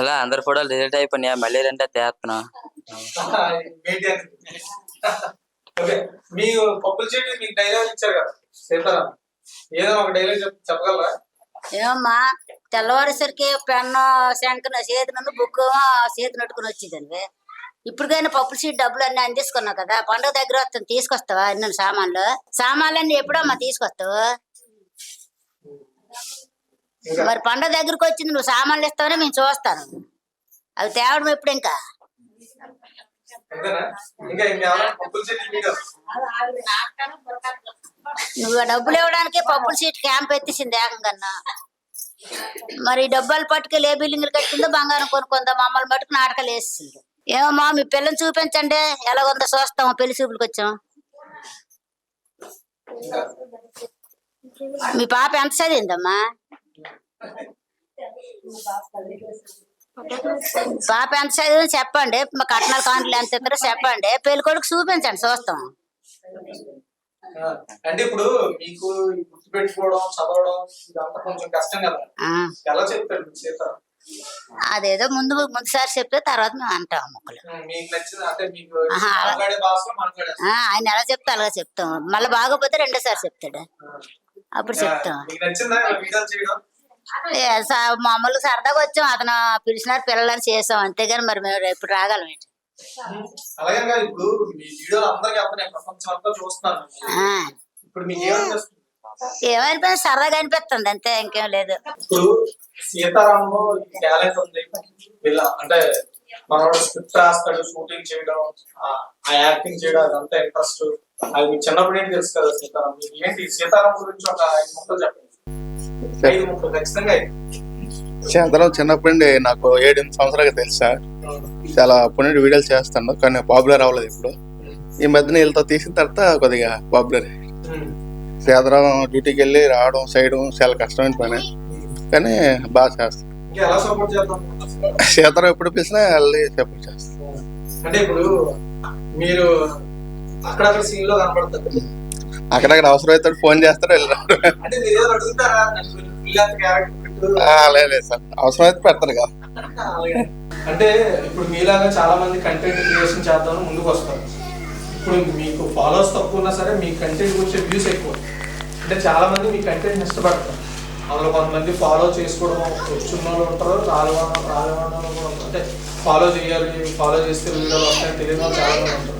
అలా అందరు ఫోటోలు రిజల్ట్ అయిపోయినాయా, మళ్ళీ 2 తేస్తున్నా. ఓకే, మీ పప్పుల చెట్టు మీకు డైలాగ్ ఇచ్చారు కదా సీతారాం, ఏదో ఒక డైలాగ్ చెప్పగలరా? ఏమమ్మా తెల్లవారేసరికి పెన్ను శంకర చేతి నుండి బుక్ చేతి నట్టుకుని వచ్చేదండి. ఇప్పటికైనా పప్పుల సీట్ డబ్బులు అన్ని అందిస్తున్నావు కదా, పండుగ దగ్గర వస్తాను తీసుకొస్తావా అన్ని సామాన్లన్నీ ఎప్పుడమ్మా తీసుకొస్తావు? మరి పండుగ దగ్గరకు వచ్చింది, నువ్వు సామాన్లు ఇస్తావని మేము చూస్తాను, అవి తేవడం ఎప్పుడు ఇంకా? నువ్వు డబ్బులు ఇవ్వడానికి పప్పుల సీట్ క్యాంప్ ఎత్తేసింది ఏకంగా. మరి డబ్బాలు పట్టుకెళ్ళి ఏ బిల్డింగ్లు కట్టిందో బంగారం కొనుక్కుందా, మమ్మల్ని పట్టుకు నాటకాలు వేసింది. ఏమమ్మా మీ పిల్లని చూపించండి, ఎలాగుందో చూస్తాం, పెళ్లి చూపులకు వచ్చాం. మీ పాప ఎంత చదివిందమ్మా? పాప ఎంత చదివిందో చెప్పండి, మా కట్నాల కాంట్లు ఎంత ఇస్తారో చెప్పండి, పెళ్లి కొడుకు చూపించండి చూస్తాం. అంటే ఇప్పుడు మీకు గుర్తు పెట్టుకోవడం చదవడం ఇదంతా కొంచెం కష్టం కదా, ఎలా చెప్తాడు సీతారాం? అదేదో ముందుసారి చెప్తే తర్వాత మేము అంటాం మొక్కలు. మీకు నచ్చిన అంటే మీకు మాట్లాడే భాషలో మాట్లాడారు, ఆయన ఎలా చెప్తే అలాగే చెప్తాం, మళ్ళీ బాగోపోతే రెండోసారి చెప్తాడు, అప్పుడు చెప్తాం. మీకు నచ్చిందా వీడియోలు చేయడం? మామూలుగా సరదాగా వచ్చాం, అతను పిలిచినారు పిల్లలని చేసాం అంతేగాని మరి మేము ఎప్పుడు రాగలం ఏంటి? అలాగే కాదు, ఇప్పుడు మీ వీడియోలు అందరికీ వెళ్తున్నాయి, ప్రపంచం అంతా చూస్తున్నారు, ఇప్పుడు మీకు ఏమనిపిస్తుంది? ఏమైనా సరదాగా అనిపిస్తుంది అంతే, ఇంకేం లేదు. ఇప్పుడు సీతారాంలో టాలెంట్ ఉంది, వీళ్ళ అంటే మనోడు స్క్రిప్ట్ రాస్తాడు, షూటింగ్ చేయడం, ఆ యాక్టింగ్ చేయడం అదంతా ఇంట్రెస్ట్, అది మీకు చిన్నప్పుడు ఏంటి తెలుసు కదా సీతారాం, మీకు ఏంటి సీతారాం గురించి ఒక 5 ముక్కలు చెప్పండి. 5 ముక్కలు ఖచ్చితంగా. సీతారాం చిన్నప్పటి నుండి నాకు 7-8 సంవత్సరాలుగా తెలుసు సార్, చాలా అప్పటి నుండి వీడియోలు చేస్తాను, కానీ పాపులర్ అవ్వలేదు. ఇప్పుడు ఈ మధ్యన వీళ్ళతో తీసిన తర్వాత కొద్దిగా పాపులర్. సీతారాం డ్యూటీకి వెళ్ళి రావడం చేయడం చాలా కష్టమైన పని, కానీ బాగా చేస్తాను. సీతారాం ఎప్పుడు పిలిచినా వెళ్ళి సపోర్ట్ చేస్తాను. అంటే ఇప్పుడు మీరు అక్కడక్కడ సీన్ లో కనపడతారు, అక్కడక్కడ అవసరం అయితే ఫోన్ చేస్తారు వెళ్ళి రావడం. అంటే మీరు ఏదో అడుగుతారా లేదు సార్, అవసరం అయితే పెడతారు కదా. అంటే ఇప్పుడు మీలాగా చాలా మంది కంటెంట్ క్రియేషన్ చేద్దామని ముందుకు వస్తారు. ఇప్పుడు మీకు ఫాలోవర్స్ తక్కువ ఉన్నా సరే మీ కంటెంట్ గురించి వ్యూస్ ఎక్కువ, అంటే చాలా మంది మీ కంటెంట్ ఇష్టపడతారు. అందులో కొంతమంది ఫాలో చేసుకోవడం వచ్చిన వాళ్ళు ఉంటారు, రాలేవాళ్ళు కూడా ఉంటారు, అంటే ఫాలో చేయాలి, ఫాలో చేస్తే వీడియోలు వస్తాయని తెలియని వాళ్ళు చాలా మంది ఉంటారు.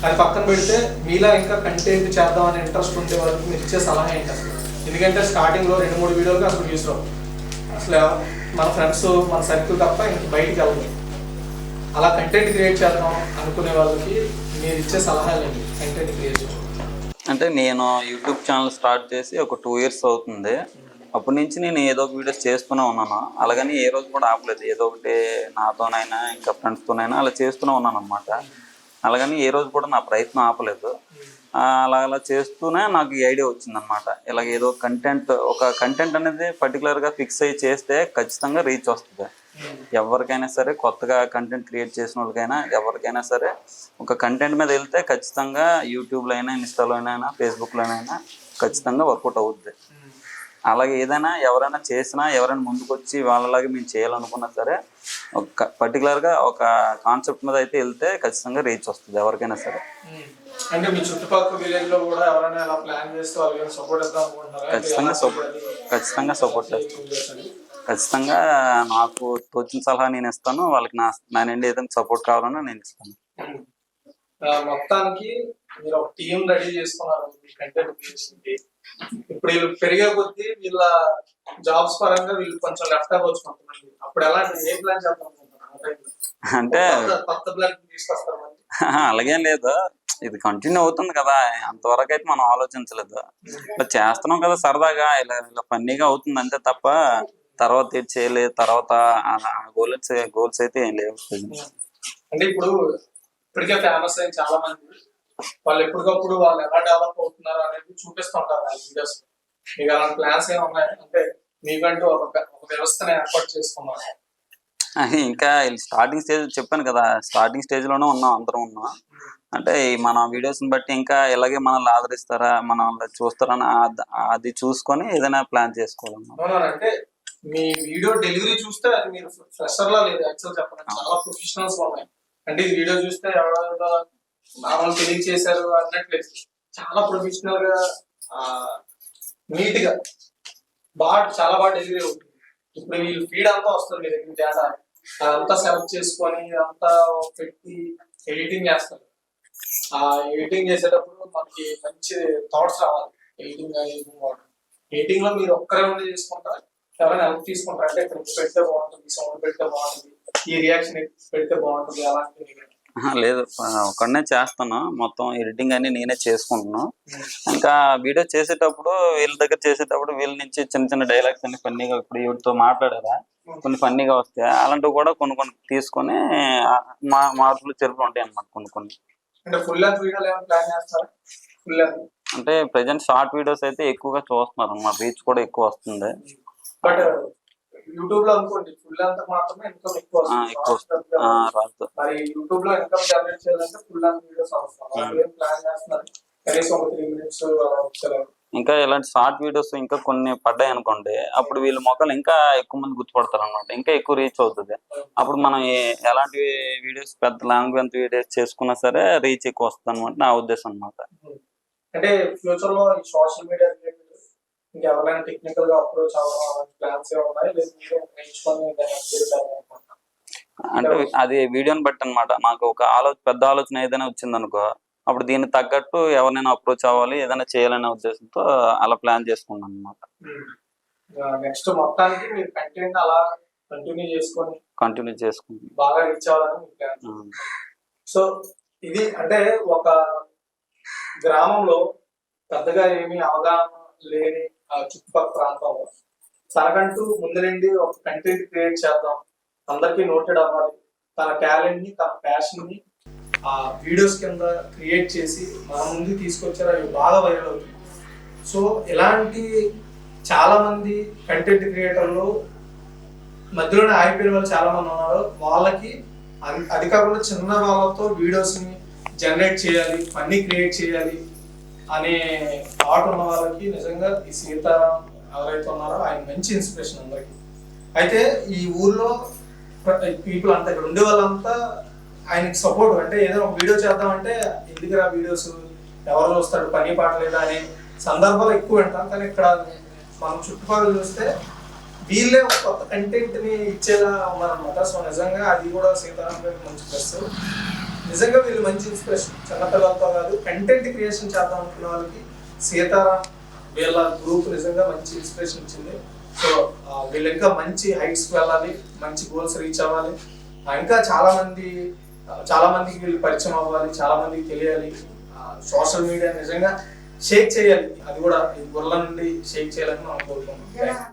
అది పక్కన పెడితే మీలా ఇంకా కంటెంట్ చేద్దామని ఇంట్రెస్ట్ ఉండే వాళ్ళకి మీరు ఇచ్చే సలహా ఏంటి అసలు? ఎందుకంటే స్టార్టింగ్లో 2-3 వీడియోలకి అసలు వ్యూస్ రావు, అసలు మన ఫ్రెండ్స్ మన సర్కిల్ తప్ప ఇంక బయటికి వెళ్ళదు. అలా కంటెంట్ క్రియేట్ చేద్దాం అనుకునే వాళ్ళకి మీరు ఇచ్చే సలహాలు ఏంటి కంటెంట్ క్రియేషన్? అంటే నేను యూట్యూబ్ ఛానల్ స్టార్ట్ చేసి ఒక 2 years అవుతుంది. అప్పటి నుంచి నేను ఏదో ఒక వీడియోస్ చేస్తూనే ఉన్నాను, అలాగని ఏ రోజు కూడా ఆపలేదు. ఏదో ఒకటి నాతోనైనా ఇంకా ఫ్రెండ్స్తోనైనా అలా చేస్తూనే ఉన్నాను అనమాట. అలాగని ఏ రోజు కూడా నా ప్రయత్నం ఆపలేదు. అలా చేస్తూనే నాకు ఈ ఐడియా వచ్చింది అనమాట. ఇలాగ ఏదో ఒక కంటెంట్ అనేది పర్టికులర్గా ఫిక్స్ అయ్యి చేస్తే ఖచ్చితంగా రీచ్ వస్తుంది. ఎవరికైనా సరే కొత్తగా కంటెంట్ క్రియేట్ చేసిన వాళ్ళకైనా ఎవరికైనా సరే ఒక కంటెంట్ మీద వెళ్తే ఖచ్చితంగా యూట్యూబ్లో అయినా ఇన్స్టాలోనైనా ఫేస్బుక్లోనైనా ఖచ్చితంగా వర్కౌట్ అవుద్ది. అలాగే ఏదైనా ఎవరైనా చేసినా ఎవరైనా ముందుకు వచ్చి వాళ్ళలాగా మేము చేయాలనుకున్నా సరే ఒక పర్టికులర్గా ఒక కాన్సెప్ట్ మీద అయితే వెళ్తే ఖచ్చితంగా రీచ్ వస్తుంది ఎవరికైనా సరే. అంటే మీ చుట్టుపక్కల విలేజ్ లో కూడా ఎవరైనా అలా ప్లాన్ చేస్తే వాళ్ళకి సపోర్ట్ ఇద్దాం అనుకుంటున్నారా? ఖచ్చితంగా సపోర్ట్ చేస్తాను. ఖచ్చితంగా నాకు తోచిన సలహా నేను ఇస్తాను, వాళ్ళకి నా నుండి ఏదైనా సపోర్ట్ కావాలన్నా నేను ఇస్తాను. మొత్తానికి మీరు ఒక టీం రెడీ చేసుకున్నారు కంటెంట్ క్రియేషన్కి. ఇప్పుడు వీళ్ళు పెరిగే కొద్దీ వీళ్ళ జాబ్స్ పరంగా వీళ్ళు కొంచెం లెఫ్ట్ అవ్వచ్చు కొంతమంది. అప్పుడు ఎలాంటి ఏ ప్లాన్ చేద్దాం అంటే కొత్త ప్లాన్ తీసుకొస్తారు? అలాగేం లేదు, ఇది కంటిన్యూ అవుతుంది కదా, అంతవరకు అయితే మనం ఆలోచించలేదు. ఇలా చేస్తున్నాం కదా సరదాగా, ఇలా ఫన్నీగా అవుతుంది అంతే తప్ప తర్వాత ఏది చేయలేదు, తర్వాత గోల్స్ అయితే ఏం లేవు. అంటే ఇప్పుడు ఇప్పటికే ఫేమస్ అయిన చాలా మంది వాళ్ళు ఎప్పటికప్పుడు వాళ్ళు ఎలా డెవలప్ అవుతున్నారు అనేది చూపిస్తూ ఉంటారు వీడియోస్. మీకు అలాంటి ప్లాన్స్ ఏమి ఉన్నాయి? అంటే మీకంటూ ఒక వ్యవస్థను ఏర్పాటు చేసుకున్నారు? ఇంకా స్టార్టింగ్ స్టేజ్ చెప్పాను కదా, స్టార్టింగ్ స్టేజ్ లోనే ఉన్నాం, అందరం ఉన్నాం. అంటే మన వీడియోస్ ని బట్టి ఇంకా ఇలాగే మనల్ని ఆదరిస్తారా, మనల్ని చూస్తారని అది చూసుకొని ఏదైనా ప్లాన్ చేసుకోవాలన్నా. అంటే మీ వీడియో డెలివరీ చూస్తే అది మీరు ఫ్రెషర్ లా లేదు, యాక్చువల్ చెప్పండి చాలా ప్రొఫెషనల్స్ ఉన్నాయి. అంటే ఈ వీడియో చూస్తే ఎవరో మామూలు తెలియచేశారు అన్నట్లేదు, చాలా ప్రొఫెషనల్ గా నీట్ గా చాలా బాగా డెలివరీ అవుతుంది. ఇప్పుడు వీళ్ళు ఫీడ్ అంతా వస్తుంది మీ దగ్గర డేటా, అదంతా సెలెక్ట్ చేసుకొని అంతా పెట్టి ఎడిటింగ్ చేస్తారు. ఆ ఎడిటింగ్ చేసేటప్పుడు మనకి మంచి థాట్స్ రావాలి. ఎడిటింగ్ లో మీరు ఒక్కరే ఉండి చేసుకుంటారా, ఎవరైనా హెల్ప్ తీసుకుంటారా? అంటే ఇక్కడ పెడితే బాగుంటుంది, సౌండ్ పెడితే బాగుంటుంది, ఈ రియాక్షన్ పెడితే బాగుంటుంది అలాంటివి? లేదు, ఒక్కడనే చేస్తాను, మొత్తం ఎడిటింగ్ అన్ని నేనే చేసుకుంటున్నాను. ఇంకా వీడియో చేసేటప్పుడు వీళ్ళ దగ్గర చేసేటప్పుడు వీళ్ళ నుంచి చిన్న చిన్న డైలాగ్స్ అన్ని ఫన్నీగా, ఇప్పుడు వీటితో మాట్లాడారా కొన్ని ఫన్నీగా వస్తాయి, అలాంటివి కూడా కొన్ని కొన్ని తీసుకొని మార్పులు చెరుపులు ఉంటాయి అన్నమాట కొన్ని. అంటే ఫుల్ లెంత్ వీడియోలు ఏమైనా ప్లాన్ చేస్తారా? ఫుల్ లెంత్ అంటే ప్రెజెంట్ షార్ట్ వీడియోస్ అయితే ఎక్కువగా చూస్తున్నారు అన్నమాట, రీచ్ కూడా ఎక్కువ వస్తుంది. బట్ యూట్యూబ్ లో అనుకోండి ఫుల్ లెంత్ మాత్రమే ఇన్కమ్ ఎక్కువ వస్తుంది. మరి యూట్యూబ్ లో ఇన్కమ్ జనరేట్ చేయాలంటే ఫుల్ లెంత్ వీడియోస్ అవసరం. ఏం ప్లాన్ చేస్తున్నారు? కనీసం ఒక 3 minutes ఇంకా ఇలాంటి షార్ట్ వీడియోస్ ఇంకా కొన్ని పడ్డాయి అనుకోండి, అప్పుడు వీళ్ళ మొక్కలు ఇంకా ఎక్కువ మంది గుర్తుపడతారు అనమాట, ఇంకా ఎక్కువ రీచ్ అవుతుంది. అప్పుడు మనం ఎలాంటి వీడియోస్ పెద్ద లాంగ్ లెంత్ వీడియోస్ చేసుకున్నా సరే రీచ్ ఎక్కువ వస్తుంది అనమాట, నా ఉద్దేశం అనమాట. అంటే ఫ్యూచర్ లో ఈ సోషల్ మీడియా రిలేటెడ్ ఇంకెవరైనా టెక్నికల్ గా అప్రోచ్ అవ్వాలని ప్లాన్స్ ఉన్నాయి? అంటే అది వీడియోని బట్టి అనమాట. నాకు ఒక పెద్ద ఆలోచన ఏదైనా వచ్చింది అనుకో, అప్పుడు దీనికి తగ్గట్టు ఎవరినైనా అప్రోచ్ అవ్వాలి, ఏదైనా చేయాలనే ఉద్దేశంతో అలా ప్లాన్ చేసుకున్నాను అనమాట. నెక్స్ట్ మొత్తానికి మీరు కంటెంట్ అలా కంటిన్యూ చేసుకొని బాగా రీచ్ అవ్వాలని మీ ప్లాన్. సో ఇది అంటే ఒక గ్రామంలో పెద్దగా ఏమీ అవగాహన లేని చుట్టుపక్కల ప్రాంతంలో తనకంటూ ముందు నుండి ఒక కంటెంట్ క్రియేట్ చేద్దాం, అందరికీ నోటెడ్ అవ్వాలి, తన టాలెంట్ ని తన ప్యాషన్ ని ఆ వీడియోస్ కింద క్రియేట్ చేసి మన ముందు తీసుకొచ్చారు, అవి బాగా వైరల్ అవుతుంది. సో ఇలాంటి చాలా మంది కంటెంట్ క్రియేటర్లు మధ్యలోనే ఆగిపోయిన వాళ్ళు చాలా మంది ఉన్నారు. వాళ్ళకి అది కాకుండా చిన్న వాళ్ళతో వీడియోస్ ని జనరేట్ చేయాలి, ఫన్నీ క్రియేట్ చేయాలి అనే థాట్ ఉన్న వాళ్ళకి నిజంగా ఈ సీతారాం ఎవరైతే ఉన్నారో ఆయన మంచి ఇన్స్పిరేషన్ అందరికి. అయితే ఈ ఊర్లో పీపుల్ అంతా ఇక్కడ ఉండే వాళ్ళంతా ఆయనకి సపోర్ట్. అంటే ఏదైనా ఒక వీడియో చేద్దామంటే ఎందుకురా వీడియోస్, ఎవరు చూస్తాడు, పని పాట లేదా అనే సందర్భాలు ఎక్కువ వింటాం. కానీ ఇక్కడ మనం చుట్టుపక్కల చూస్తే వీళ్ళే ఒక కొత్త కంటెంట్ ని ఇచ్చేలా ఉన్నారనమాట. సో నిజంగా అది కూడా సీతారాం గారికి మంచి ప్లస్. నిజంగా వీళ్ళు మంచి ఇన్స్పిరేషన్, చిన్నపిల్లలతో కాదు కంటెంట్ క్రియేషన్ చేద్దాం అనుకున్న వాళ్ళకి సీతారాం వీళ్ళ గ్రూప్ నిజంగా మంచి ఇన్స్పిరేషన్ ఇచ్చింది. సో వీళ్ళు ఇంకా మంచి హైట్స్కి వెళ్ళాలి, మంచి గోల్స్ రీచ్ అవ్వాలి, ఇంకా చాలా మందికి వీళ్ళు పరిచయం అవ్వాలి, చాలా మందికి తెలియాలి. సోషల్ మీడియా నిజంగా షేక్ చేయాలి, అది కూడా ఈ గుర్ల నుండి షేక్ చేయాలని మనం కోరుకుంటున్నాం.